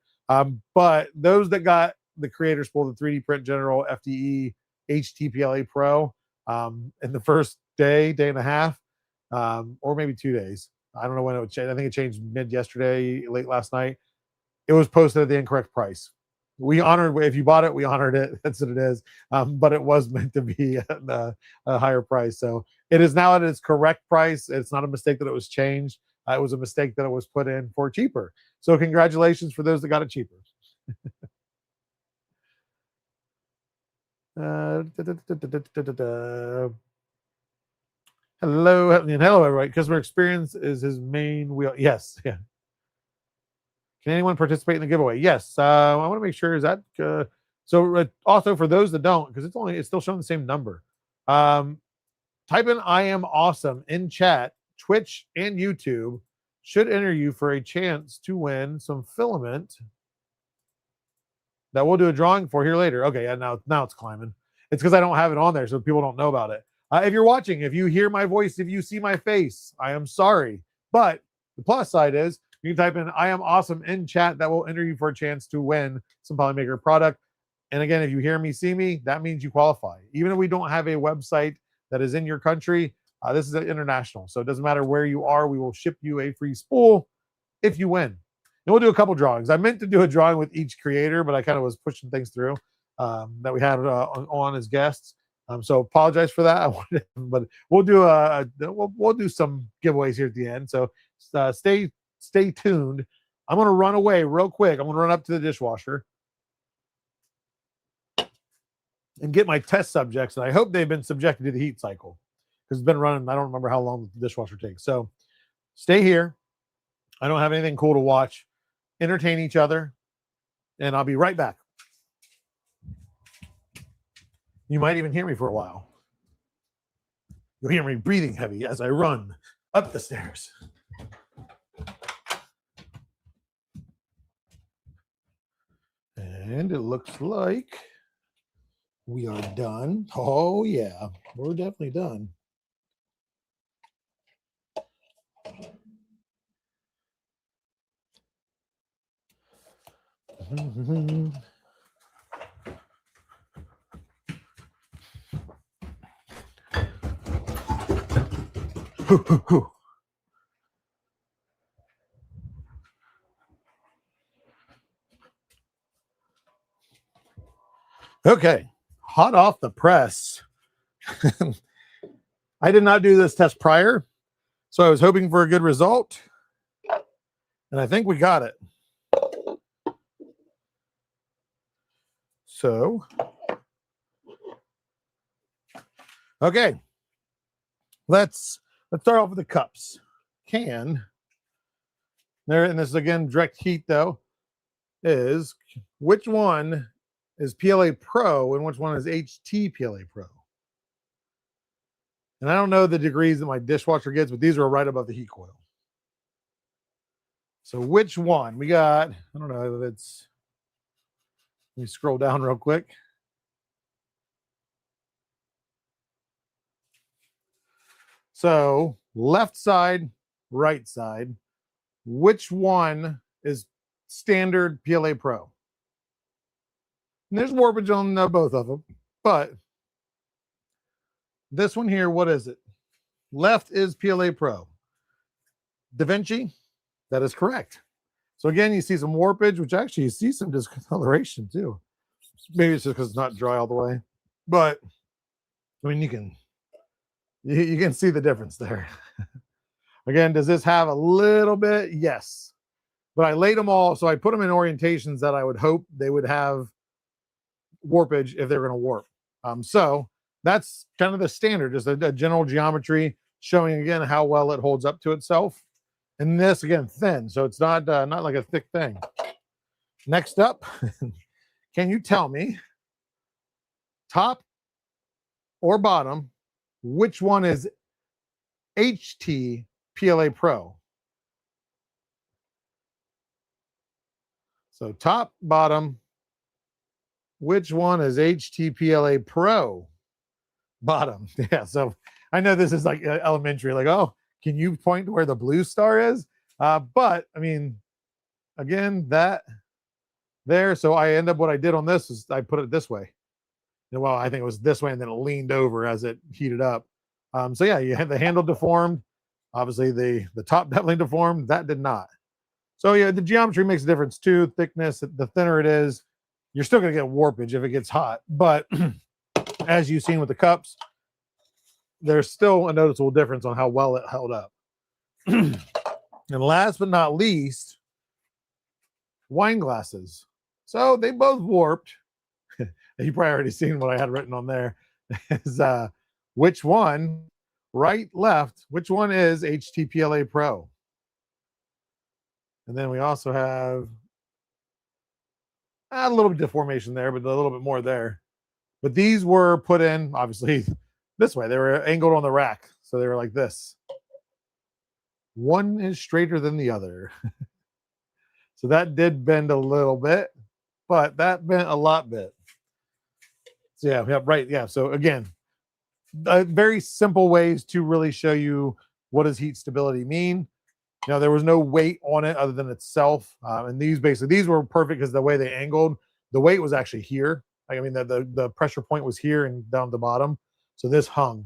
But those that got the creator spool, the 3D Print General FDE HT-PLA Pro, in the first day and a half, or maybe 2 days. I don't know when it would change. I think it changed mid yesterday, late last night. It was posted at the incorrect price. We honored, if you bought it, we honored it. That's what it is. But it was meant to be at a higher price. So it is now at its correct price. It's not a mistake that it was changed. It was a mistake that it was put in for cheaper. So congratulations for those that got it cheaper. Hello, everybody. Customer experience is his main wheel. Yes, yeah. Can anyone participate in the giveaway? Yes. I want to make sure is that so. Also, for those that don't, because it's still showing the same number. Type in "I am awesome" in chat. Twitch and YouTube should enter you for a chance to win some filament that we'll do a drawing for here later. Okay, yeah, now it's climbing. It's because I don't have it on there, so people don't know about it. If you're watching, if you hear my voice, if you see my face, I am sorry. But the plus side is you can type in "I am awesome" in chat. That will enter you for a chance to win some Polymaker product. And again, if you hear me, see me, that means you qualify. Even if we don't have a website that is in your country, this is international. So it doesn't matter where you are. We will ship you a free spool if you win. And we'll do a couple drawings. I meant to do a drawing with each creator, but I kind of was pushing things through that we had on as guests. So apologize for that. But we'll do we'll do some giveaways here at the end. So stay tuned. I'm gonna run away real quick. I'm gonna run up to the dishwasher and get my test subjects, and I hope they've been subjected to the heat cycle because it's been running. I don't remember how long the dishwasher takes. So stay here. I don't have anything cool to watch. Entertain each other, and I'll be right back. You might even hear me for a while. You'll hear me breathing heavy as I run up the stairs. And it looks like we are done. Oh, yeah, we're definitely done. Okay, hot off the press. I did not do this test prior, so I was hoping for a good result, and I think we got it. So, okay, let's start off with the cups. Can there, and this is again direct heat though, is which one is PLA Pro and which one is HT-PLA Pro? And I don't know the degrees that my dishwasher gets, but these are right above the heat coil. So which one? We got, I don't know if it's, let me scroll down real quick. So left side, right side, which one is standard PLA Pro? And there's warpage on both of them, but this one here, what is it? Left is PLA Pro. Da Vinci, that is correct. So again, you see some warpage, which actually you see some discoloration too. Maybe it's just because it's not dry all the way, but I mean, you can see the difference there. Again, does this have a little bit? Yes, but I laid them all, so I put them in orientations that I would hope they would have warpage if they're going to warp. So that's kind of the standard, just a general geometry showing again how well it holds up to itself. And this again thin, so it's not like a thick thing. Next up, can you tell me top or bottom which one is HT-PLA Pro? So top, bottom, which one is HT-PLA Pro? Bottom. Yeah, so I know this is like elementary, like, oh, can you point to where the blue star is? But I mean, again, that there. So I end up, what I did on this is I put it this way. And well, I think it was this way, and then it leaned over as it heated up. So yeah, you had the handle deformed. Obviously, the top definitely deformed. That did not. So yeah, the geometry makes a difference too. Thickness, the thinner it is, you're still going to get warpage if it gets hot. But as you've seen with the cups, there's still a noticeable difference on how well it held up. And last but not least, wine glasses. So they both warped. You probably already seen what I had written on there. Is which one, right, left, which one is HT-PLA Pro? And then we also have a little bit of deformation there, but a little bit more there. But these were put in, obviously, this way. They were angled on the rack. So they were like this. One is straighter than the other. So that did bend a little bit, but that bent a lot bit. So yeah, right. Yeah. So again, very simple ways to really show you what does heat stability mean. You know, there was no weight on it other than itself. And these were perfect because the way they angled, the weight was actually here. Like, I mean, the pressure point was here and down the bottom. So this hung.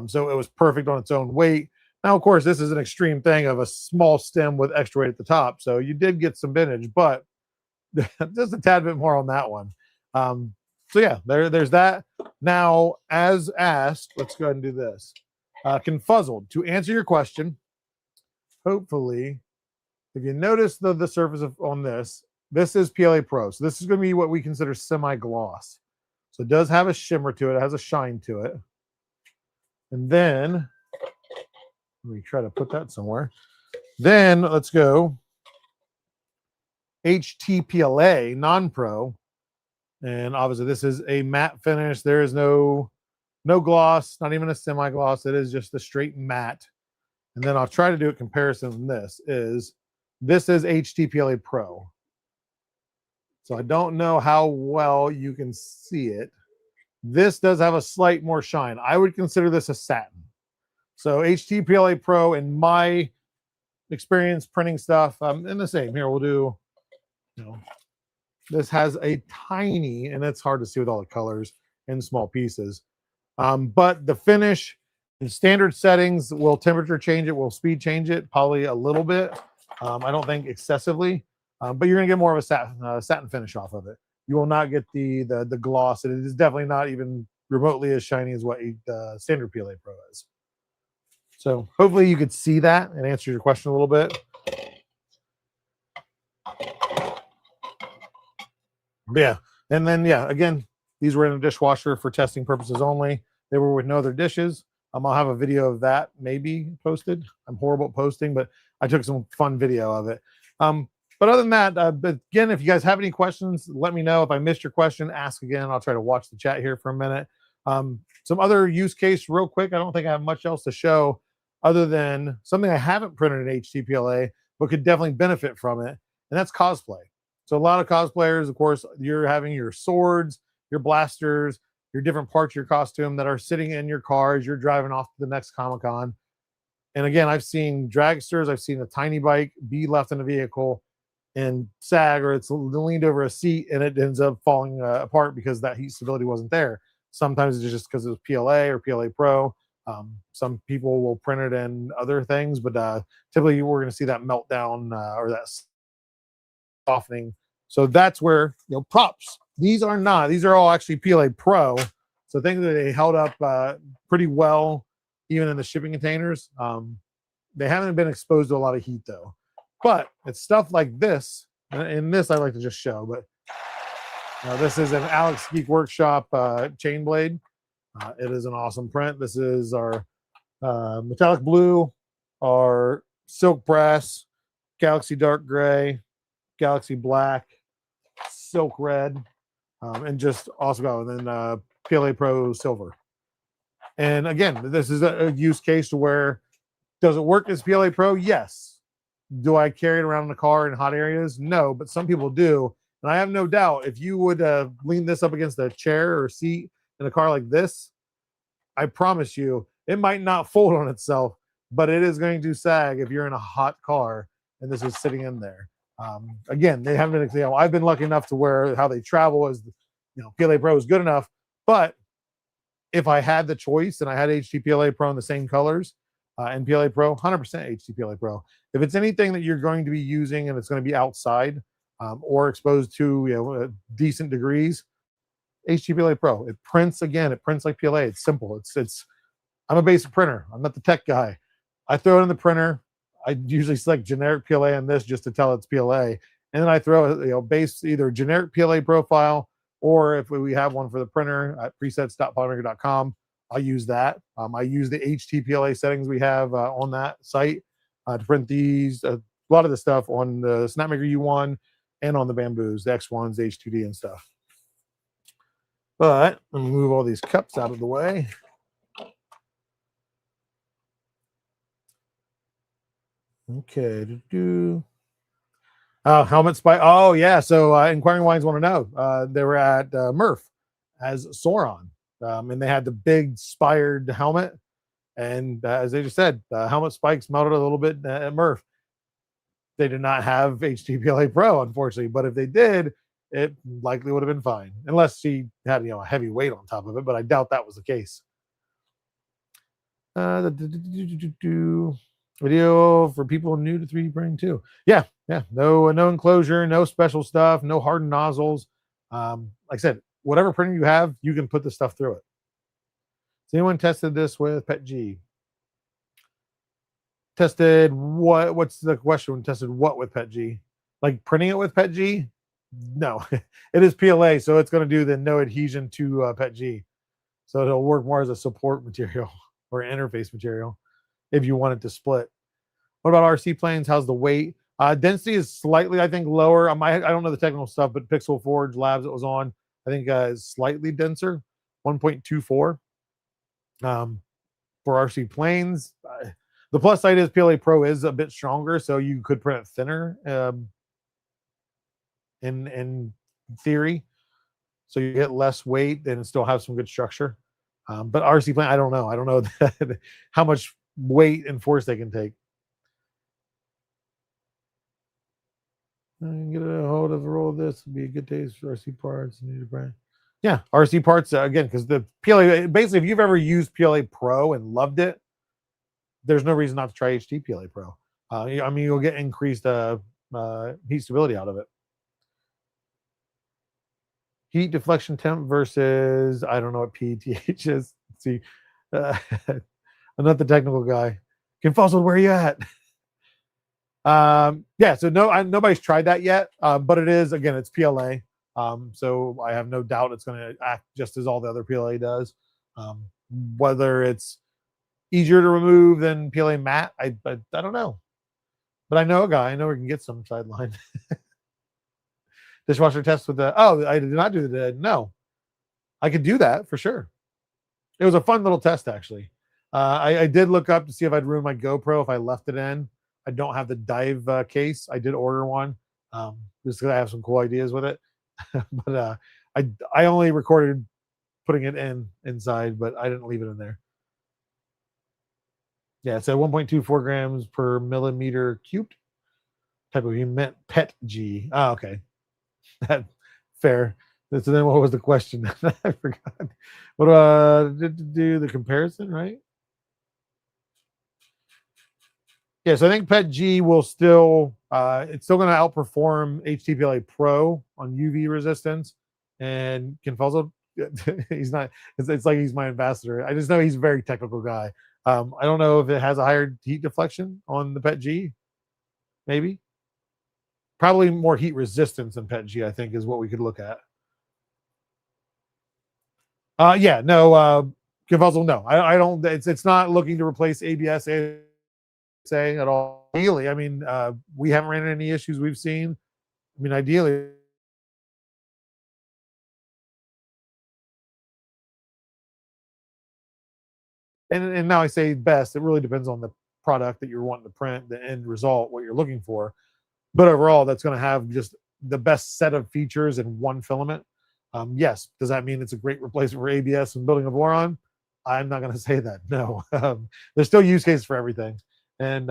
So it was perfect on its own weight. Now, of course, this is an extreme thing of a small stem with extra weight at the top. So you did get some vintage, but just a tad bit more on that one. So yeah, there's that. Now, as asked, let's go ahead and do this. Confuzzled, to answer your question, hopefully, if you notice the surface on this is PLA Pro. So this is going to be what we consider semi-gloss. So it does have a shimmer to it. It has a shine to it. And then, let me try to put that somewhere. Then let's go HT-PLA non-pro. And obviously this is a matte finish. There is no gloss, not even a semi-gloss. It is just a straight matte. And then I'll try to do a comparison from this is HT-PLA Pro. So I don't know how well you can see it. This does have a slight more shine. I would consider this a satin. So HT-PLA Pro, in my experience printing stuff, and the same here, we'll do, you know, this has a tiny, and it's hard to see with all the colors in small pieces. But the finish in standard settings will temperature change it, will speed change it, probably a little bit. I don't think excessively, but you're gonna get more of a satin finish off of it. you will not get the gloss. And it is definitely not even remotely as shiny as what a standard PLA Pro is. So hopefully you could see that and answer your question a little bit. Yeah. And then, yeah, again, these were in a dishwasher for testing purposes only. They were with no other dishes. I'll have a video of that maybe posted. I'm horrible at posting, but I took some fun video of it. But other than that, but again, if you guys have any questions, let me know. If I missed your question, ask again. I'll try to watch the chat here for a minute. Some other use case real quick. I don't think I have much else to show other than something I haven't printed in HT-PLA, but could definitely benefit from it. And that's cosplay. So a lot of cosplayers, of course, you're having your swords, your blasters, your different parts of your costume that are sitting in your car as you're driving off to the next Comic-Con. And again, I've seen dragsters, I've seen a tiny bike be left in a vehicle and sag, or it's leaned over a seat and it ends up falling apart because that heat stability wasn't there. Sometimes it's just because it was PLA or PLA Pro. Some people will print it in other things, but typically we're going to see that meltdown or that softening. So that's where, props. These are all actually PLA Pro. So things that they held up pretty well, even in the shipping containers. They haven't been exposed to a lot of heat though. But it's stuff like this, and this I like to just show, but this is an Alex Geek Workshop chain blade. It is an awesome print. This is our metallic blue, our silk brass, galaxy dark gray, galaxy black, silk red, and just awesome. And then PLA Pro silver. And again, this is a use case to where, does it work as PLA Pro? Yes. Do I carry it around in the car in hot areas? No, but some people do. And I have no doubt if you would lean this up against a chair or seat in a car like this, I promise you, it might not fold on itself, but it is going to sag if you're in a hot car and this is sitting in there. Again, they haven't been, I've been lucky enough to where how they travel is, PLA Pro is good enough. But if I had the choice and I had HT-PLA Pro in the same colors and PLA Pro, 100% HT-PLA Pro. If it's anything that you're going to be using and it's going to be outside or exposed to decent degrees, HT-PLA Pro. It prints like PLA. It's simple. I'm a basic printer. I'm not the tech guy. I throw it in the printer. I usually select generic PLA on this just to tell it's PLA, and then I throw base either generic PLA profile, or if we have one for the printer at presets.polymaker.com, I'll use that. I use the HT-PLA settings we have on that site to print these. A lot of the stuff on the Snapmaker U1 and on the Bamboos, the X1s, the H2D and stuff. But let me move all these cups out of the way. Okay. Helmet spike. Oh, yeah. So Inquiring Minds want to know. They were at Murph as Sauron. And they had the big spired helmet. And as they just said, helmet spikes melted a little bit at Murph. They did not have HT-PLA Pro, unfortunately. But if they did, it likely would have been fine. Unless she had, a heavy weight on top of it. But I doubt that was the case. Video for people new to 3D printing too. Yeah. No enclosure, no special stuff, no hardened nozzles. Like I said, whatever printer you have, you can put the stuff through it. Has anyone tested this with PETG? Tested what? What's the question? Tested what with PETG? Like printing it with PETG? No, it is PLA, so it's going to do the no adhesion to PETG. So it'll work more as a support material or interface material if you want it to split. What about RC planes? How's the weight? Density is slightly, I think, lower. I don't know the technical stuff, but Pixel Forge Labs it was on, I think, is slightly denser, 1.24. For RC planes, the plus side is PLA Pro is a bit stronger, so you could print it thinner in theory. So you get less weight and still have some good structure. But RC plane, I don't know. I don't know how much weight and force they can take. Get a hold of a roll of this would be a good taste for RC parts. Yeah, RC parts again, because the PLA basically, if you've ever used PLA Pro and loved it, there's no reason not to try HT-PLA Pro. I mean, you'll get increased heat stability out of it. Heat deflection temp versus, I don't know what PETH is. Let's see, I'm not the technical guy. Confused, where are you at? Yeah, so nobody's tried that yet, but it is, again, it's PLA. So I have no doubt it's going to act just as all the other PLA does. Whether it's easier to remove than PLA matte, I don't know. But I know a guy. I know we can get some sideline. Dishwasher test with the, oh, I did not do the, no. I could do that for sure. It was a fun little test, actually. I did look up to see if I'd ruin my GoPro if I left it in. I don't have the dive case. I did order one just because I have some cool ideas with it. But I only recorded putting it inside, but I didn't leave it in there. Yeah, it's at 1.24 grams per millimeter cubed. Type of, you meant PET G. Oh, okay. That fair. So then what was the question? I forgot. What did do the comparison, right? Yeah, so I think PET G will still it's still going to outperform HT-PLA Pro on UV resistance, and Confuzzo, he's not. It's like he's my ambassador. I just know he's a very technical guy. I don't know if it has a higher heat deflection on the PET G. Maybe, probably more heat resistance than PET G. I think is what we could look at. Yeah, no, Confuzzo, no. I don't. It's not looking to replace ABS. Say at all. Ideally, I mean, we haven't ran into any issues we've seen. I mean, ideally, and now I say best. It really depends on the product that you're wanting to print, the end result, what you're looking for. But overall, that's going to have just the best set of features in one filament. Yes, does that mean it's a great replacement for ABS and building a boron? I'm not going to say that. No, there's still use cases for everything. And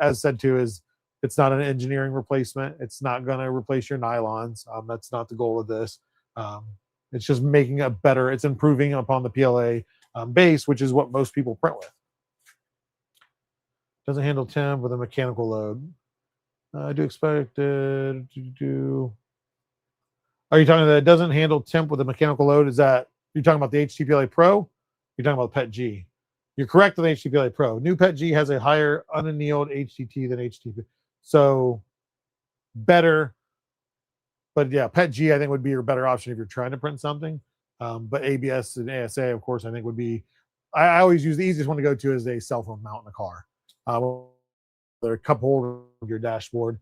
as said too, is it's not an engineering replacement. It's not going to replace your nylons. That's not the goal of this. It's just making it better. It's improving upon the PLA base, which is what most people print with. Doesn't handle temp with a mechanical load. I do expect it to do. Are you talking that it doesn't handle temp with a mechanical load? Is that you're talking about the HT-PLA Pro? You're talking about PET G. You're correct with HT-PLA Pro. New PET G has a higher unannealed HTT than HT. So better. But yeah, PET G I think would be your better option if you're trying to print something. But ABS and ASA, of course, I think would be. I always use the easiest one to go to is a cell phone mount in a car. They're a cup holder of your dashboard.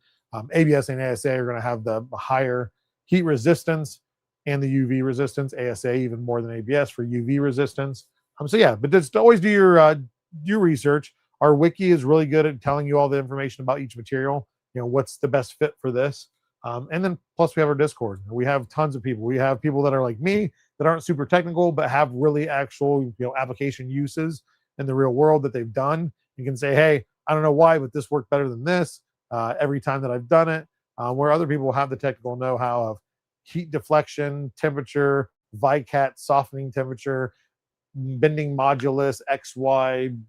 ABS and ASA are going to have the higher heat resistance and the UV resistance. ASA even more than ABS for UV resistance. So yeah, but just always do your research. Our wiki is really good at telling you all the information about each material. You know, what's the best fit for this. And then plus we have our Discord. We have tons of people. We have people that are like me that aren't super technical, but have really actual, application uses in the real world that they've done. You can say, hey, I don't know why, but this worked better than this every time that I've done it. Where other people have the technical know-how of heat deflection, temperature, Vicat softening temperature, bending modulus, XY,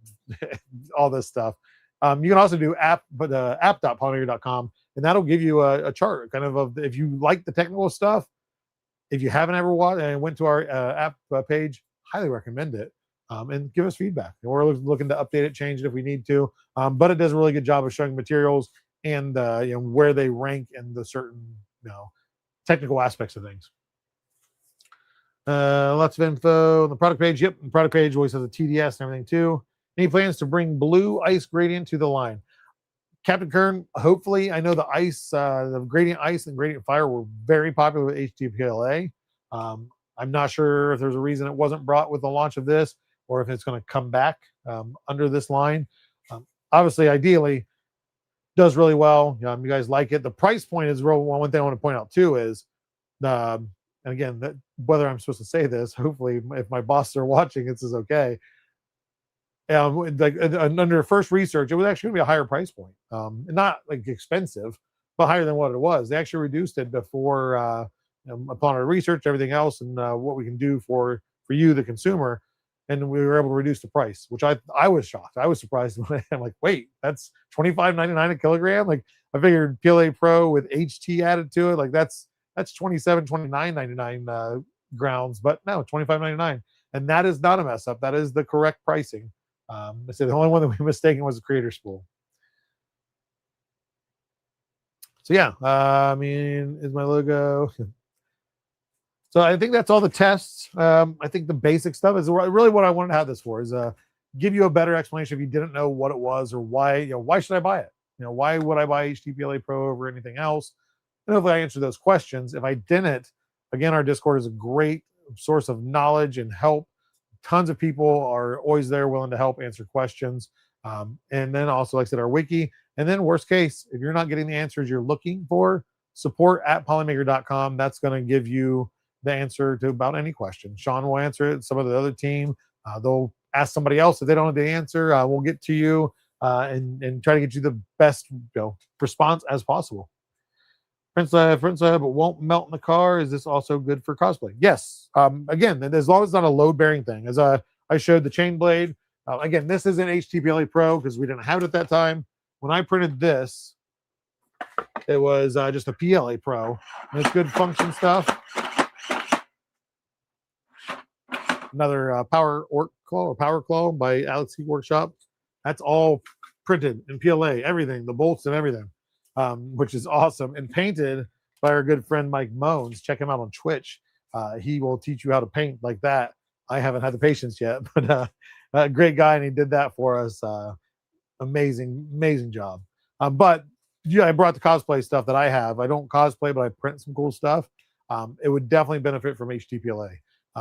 all this stuff. You can also do app.polymaker.com, and that'll give you a chart kind of if you like the technical stuff. If you haven't ever watched and went to our app page, highly recommend it. And give us feedback. And we're looking to update it, change it if we need to. But it does a really good job of showing materials and where they rank in the certain technical aspects of things. Lots of info on the product page. Yep, the product page always has a TDS and everything too. Any plans to bring blue ice gradient to the line? Captain Kern, hopefully. I know the ice, the gradient ice and gradient fire were very popular with HT-PLA. I'm not sure if there's a reason it wasn't brought with the launch of this, or if it's going to come back under this line. Obviously, ideally, does really well. You guys like it. The price point is real. One thing I want to point out too is, and again, whether I'm supposed to say this, hopefully, if my bosses are watching, this is okay. Under first research, it was actually going to be a higher price point, not like expensive, but higher than what it was. They actually reduced it before, upon our research, everything else, and what we can do for you, the consumer, and we were able to reduce the price, which I was shocked. I was surprised when I'm like, wait, that's $25.99 a kilogram. Like I figured PLA Pro with HT added to it, like that's that's 27, 29.99 grounds, but no, 25.99, and that is not a mess up. That is the correct pricing. I said the only one that we were mistaken was the creator spool. So yeah, I mean, is my logo. So I think that's all the tests. I think the basic stuff is really what I wanted to have this for, is give you a better explanation if you didn't know what it was or why, why should I buy it? Why would I buy HT-PLA Pro over anything else? And hopefully I answered those questions. If I didn't, again, our Discord is a great source of knowledge and help. Tons of people are always there willing to help answer questions. And then also, like I said, our wiki. And then worst case, if you're not getting the answers you're looking for, support at polymaker.com. That's going to give you the answer to about any question. Sean will answer it. Some of the other team, they'll ask somebody else if they don't have the answer. We'll get to you and try to get you the best response as possible. Prince but won't melt in the car. Is this also good for cosplay? Yes. Again, as long as it's not a load-bearing thing. As I showed the chain blade. Again, this isn't HT-PLA Pro because we didn't have it at that time. When I printed this, it was just a PLA Pro. And it's good function stuff. Another Power Claw by Alex Heat Workshop. That's all printed in PLA, everything, the bolts and everything, which is awesome. And painted by our good friend Mike Moans. Check him out on Twitch. He will teach you how to paint like that. I haven't had the patience yet, but a great guy, and he did that for us. Amazing job. But yeah, I brought the cosplay stuff that I have. I don't cosplay, but I print some cool stuff. It would definitely benefit from HT-PLA.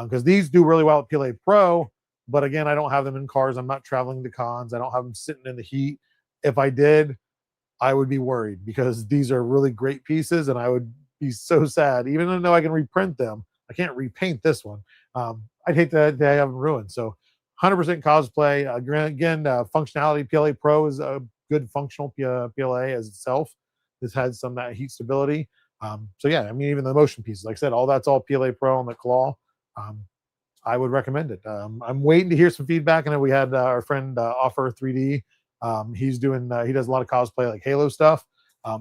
Because these do really well at PLA Pro, but again, I don't have them in cars. I'm not traveling to cons. I don't have them sitting in the heat. If I did, I would be worried because these are really great pieces, and I would be so sad. Even though I can reprint them, I can't repaint this one. I'd hate to have them ruined. So 100% cosplay. Again, functionality, PLA Pro is a good functional PLA as itself. This has some of that heat stability. So yeah, I mean, even the motion pieces, like I said, all that's all PLA Pro on the claw. I would recommend it. I'm waiting to hear some feedback. I know we had our friend Offer 3D. He's doing, he does a lot of cosplay, like Halo stuff.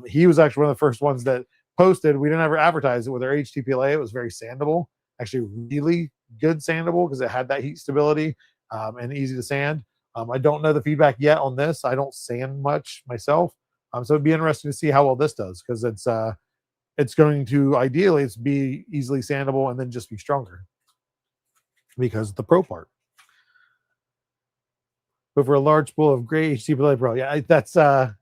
He was actually one of the first ones that posted. We didn't ever advertise it with our HT-PLA. It was very sandable, actually really good sandable because it had that heat stability and easy to sand. I don't know the feedback yet on this. I don't sand much myself. So it'd be interesting to see how well this does, because it's going to ideally be easily sandable and then just be stronger, because of the Pro part. But for a large spool of gray HT-PLA Pro, yeah, that's I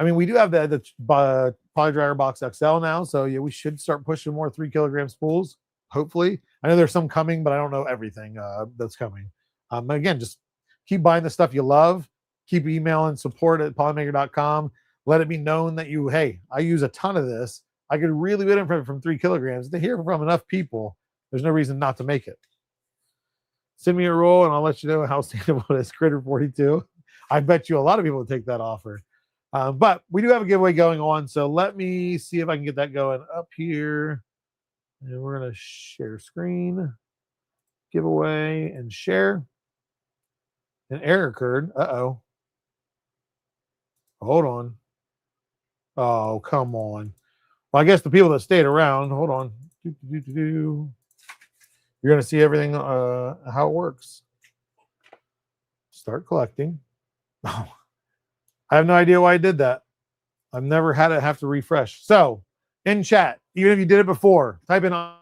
mean, we do have the Poly Dryer Box XL now, so yeah, we should start pushing more 3 kilogram spools, hopefully. I know there's some coming, but I don't know everything that's coming. Again, just keep buying the stuff you love, keep emailing support at polymaker.com. Let it be known that hey, I use a ton of this. I could really benefit from 3 kilograms. To hear from enough people, there's no reason not to make it. Send me a roll and I'll let you know how sandable it is. Critter 42. I bet you a lot of people would take that offer. But we do have a giveaway going on. So let me see if I can get that going up here. And we're going to share screen, giveaway, and share. An error occurred. Uh-oh. Hold on. Oh, come on. Well, I guess the people that stayed around, hold on. You're going to see everything, how it works. Start collecting. Oh, I have no idea why I did that. I've never had it have to refresh. So, in chat, even if you did it before, type in I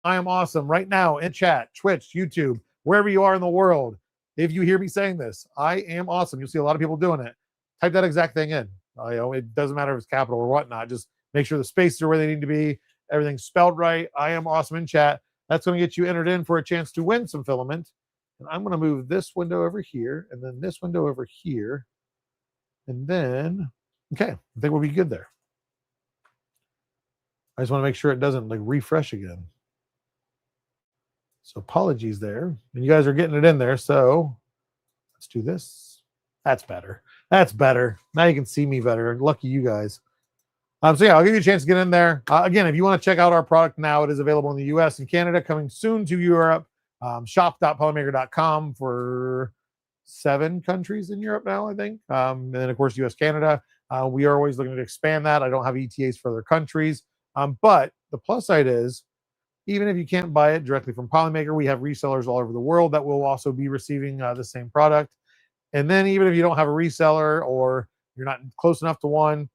am awesome right now in chat, Twitch, YouTube, wherever you are in the world. If you hear me saying this, I am awesome. You'll see a lot of people doing it. Type that exact thing in. It doesn't matter if it's capital or whatnot. Just make sure the spaces are where they need to be. Everything's spelled right. I am awesome in chat. That's going to get you entered in for a chance to win some filament. And I'm going to move this window over here and then this window over here. And then, okay, I think we'll be good there. I just want to make sure it doesn't like refresh again. So apologies there. And you guys are getting it in there. So let's do this. That's better. That's better. Now you can see me better. Lucky you guys. So yeah, I'll give you a chance to get in there. Again, if you want to check out our product now, it is available in the US and Canada, coming soon to Europe. Shop.polymaker.com for 7 countries in Europe now, I think. And then, of course, US, Canada. We are always looking to expand that. I don't have ETAs for other countries. But the plus side is, even if you can't buy it directly from Polymaker, we have resellers all over the world that will also be receiving the same product. And then even if you don't have a reseller or you're not close enough to one,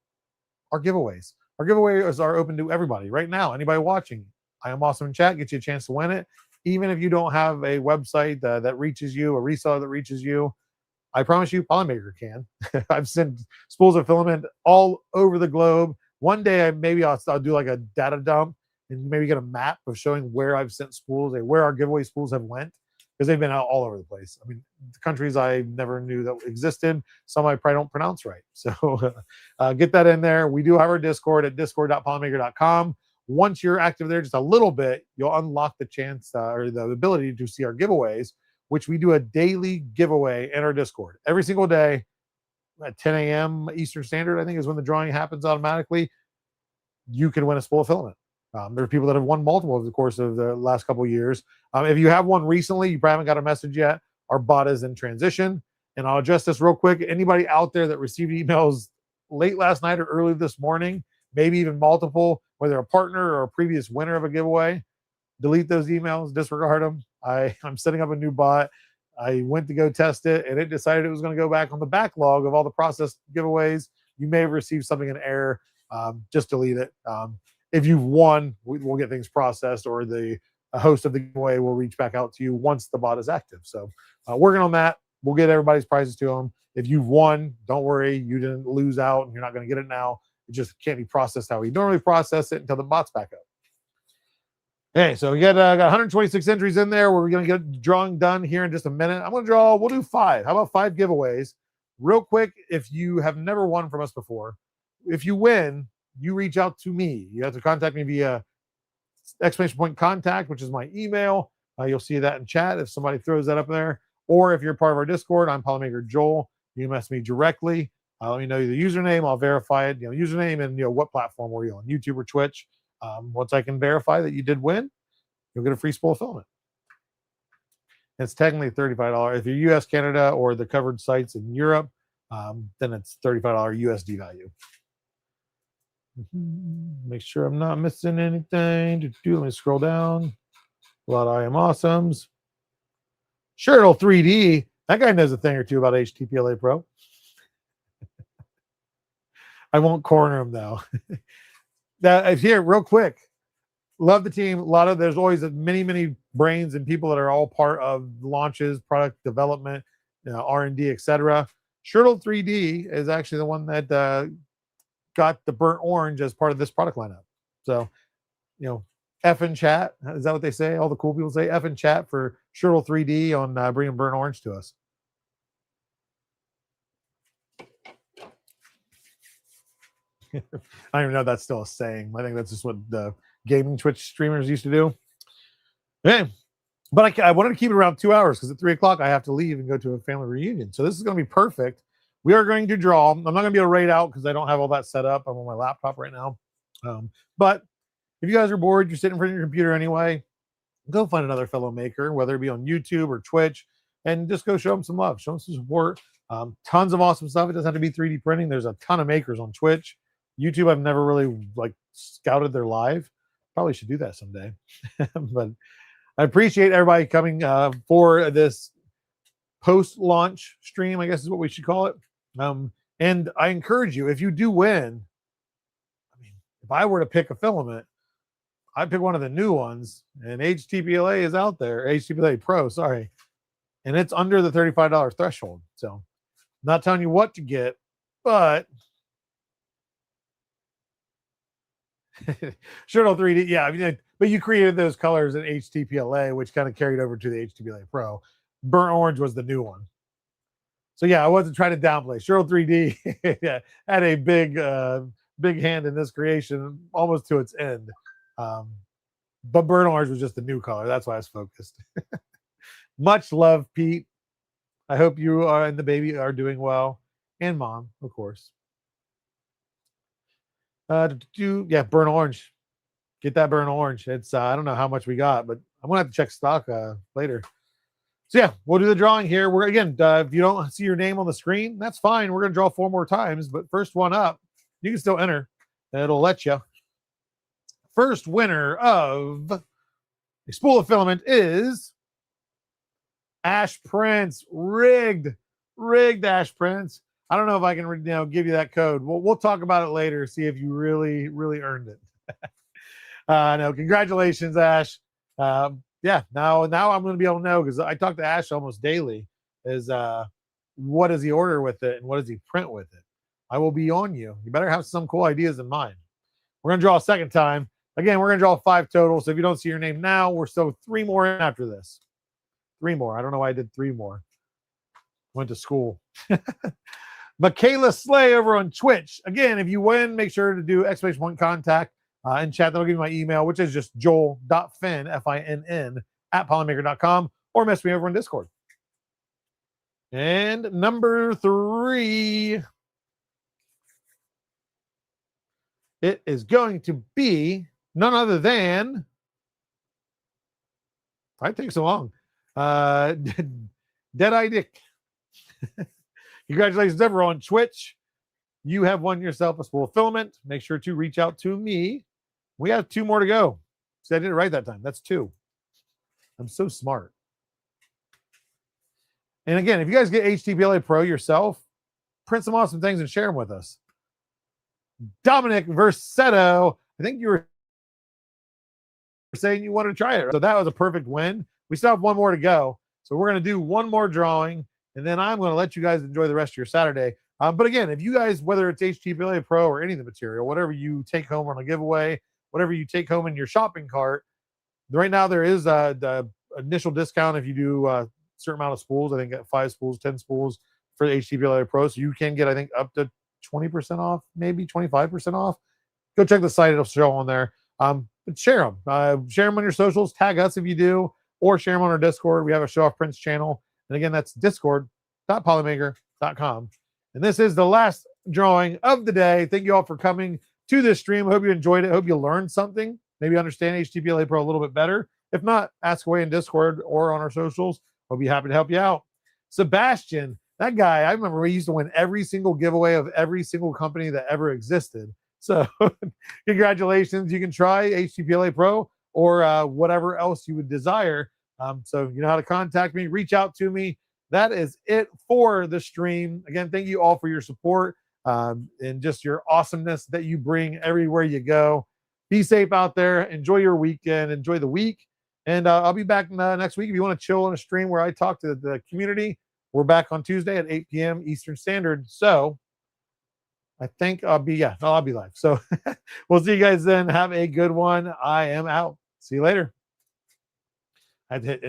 our giveaways. Our giveaways are open to everybody right now. Anybody watching, I Am Awesome in chat, get you a chance to win it. Even if you don't have a website that reaches you, a reseller that reaches you, I promise you, Polymaker can. I've sent spools of filament all over the globe. One day, I'll do like a data dump and maybe get a map of showing where I've sent spools, where our giveaway spools have went, because they've been out all over the place. I mean, countries I never knew that existed. Some I probably don't pronounce right. So get that in there. We do have our Discord at discord.polymaker.com. Once you're active there just a little bit, you'll unlock the chance or the ability to see our giveaways, which we do a daily giveaway in our Discord. Every single day at 10 a.m. Eastern Standard, I think, is when the drawing happens automatically. You can win a spool of filament. There are people that have won multiple over the course of the last couple of years. If you have one recently, you probably haven't got a message yet. Our bot is in transition. And I'll address this real quick. Anybody out there that received emails late last night or early this morning, maybe even multiple, whether a partner or a previous winner of a giveaway, delete those emails, disregard them. I'm setting up a new bot. I went to go test it, and it decided it was going to go back on the backlog of all the processed giveaways. You may have received something in error. Just delete it. If you've won, we'll get things processed, or the host of the giveaway will reach back out to you once the bot is active. So working on that. We'll get everybody's prizes to them. If you've won, don't worry. You didn't lose out, and you're not going to get it now. It just can't be processed how we normally process it until the bot's back up. Okay, so we got 126 entries in there. We're going to get drawing done here in just a minute. I'm going to draw. We'll do 5. How about 5 giveaways? Real quick, if you have never won from us before, if you win, you reach out to me. You have to contact me via !contact, which is my email. You'll see that in chat if somebody throws that up there. Or if you're part of our Discord, I'm Polymaker Joel. You can message me directly. Let me know the username. I'll verify it. Username and what platform were you on, YouTube or Twitch. Once I can verify that you did win, you'll get a free spool of filament. It's technically $35 if you're U.S., Canada, or the covered sites in Europe. Then it's $35 USD value. Make sure I'm not missing anything. Let me scroll down. A lot of I Am Awesomes. Shirtle 3D. That guy knows a thing or two about HT-PLA Pro. I won't corner him though. That here, real quick. Love the team. There's always many brains and people that are all part of launches, product development, R&D, etc. Shirtle 3D is actually the one that got the burnt orange as part of this product lineup. So, F in chat. Is that what they say? All the cool people say F in chat for Shirtle 3D on bringing burnt orange to us. I don't even know if that's still a saying. I think that's just what the gaming Twitch streamers used to do. Okay. But I wanted to keep it around 2 hours because at 3 o'clock I have to leave and go to a family reunion. So this is going to be perfect. We are going to draw. I'm not going to be able to rate out because I don't have all that set up. I'm on my laptop right now. But if you guys are bored, you're sitting in front of your computer anyway, go find another fellow maker, whether it be on YouTube or Twitch, and just go show them some love, show them some support. Tons of awesome stuff. It doesn't have to be 3D printing. There's a ton of makers on Twitch. YouTube, I've never really scouted their live. Probably should do that someday. But I appreciate everybody coming for this post-launch stream, I guess is what we should call it. And I encourage you, if you do win, if I were to pick a filament, I'd pick one of the new ones, and HT-PLA is out there, HT-PLA Pro, sorry, and it's under the $35 threshold. So I'm not telling you what to get, but Shirtle 3D, yeah, but you created those colors in HT-PLA, which kind of carried over to the HT-PLA Pro. Burnt orange was the new one. So yeah, I wasn't trying to downplay. Shirtle 3D had a big hand in this creation, almost to its end. But burnt orange was just the new color. That's why I was focused. Much love, Pete. I hope you and the baby are doing well, and mom, of course. Yeah, burnt orange. Get that burnt orange. It's I don't know how much we got, but I'm gonna have to check stock later. So yeah, we'll do the drawing here. We're again, if you don't see your name on the screen, that's fine. We're gonna draw 4 more times, but first one up, you can still enter. It'll let you. first winner of a spool of filament is Ash Prince. Rigged Ash Prince. I don't know if I can give you that code. We'll talk about it later, see if you really earned it. No, congratulations, Ash. Yeah, now I'm going to be able to know, because I talk to Ash almost daily, is what does he order with it and what does he print with it. I will be on you. You better have some cool ideas in mind. We're going to draw a second time. Again, we're going to draw 5 total. So if you don't see your name now, we're still 3 more in after this. 3 more. I don't know why I did 3 more. Went to school. Michaela Slay over on Twitch. Again, if you win, make sure to do !! contact in chat. That'll give you my email, which is just joel.finn, Finn, @polymaker.com, or mess me over on Discord. And number 3, it is going to be none other than, why it takes so long? Deadeye Dick. Congratulations, everyone on Twitch. You have won yourself a spool of filament. Make sure to reach out to me. We have 2 more to go. See, I did it right that time. That's 2. I'm so smart. And again, if you guys get HT-PLA Pro yourself, print some awesome things and share them with us. Dominic Versetto, I think you were saying you wanted to try it. So that was a perfect win. We still have 1 more to go. So we're going to do 1 more drawing, and then I'm going to let you guys enjoy the rest of your Saturday. But again, if you guys, whether it's HT-PLA Pro or any of the material, whatever you take home on a giveaway, whatever you take home in your shopping cart, right now there is the initial discount if you do a certain amount of spools. I think 5 spools, 10 spools for the HT-PLA Pro. So you can get, I think, up to 20% off, maybe 25% off. Go check the site. It'll show on there. But share them. Share them on your socials. Tag us if you do, or share them on our Discord. We have a Show Off Prints channel. And again, that's discord.polymaker.com. And this is the last drawing of the day. Thank you all for coming to this stream. I hope you enjoyed it. I hope you learned something. Maybe understand HT-PLA Pro a little bit better. If not, ask away in Discord or on our socials. I'll be happy to help you out. Sebastian, that guy, I remember we used to win every single giveaway of every single company that ever existed. So congratulations. You can try HT-PLA Pro or whatever else you would desire. So you know how to contact me. Reach out to me. That is it for the stream. Again, thank you all for your support and just your awesomeness that you bring everywhere you go. Be safe out there. Enjoy your weekend. Enjoy the week. And I'll be back next week. If you want to chill on a stream where I talk to the community, we're back on Tuesday at 8 p.m. Eastern Standard. So I think I'll be live. So we'll see you guys then. Have a good one. I am out. See you later. I had to hit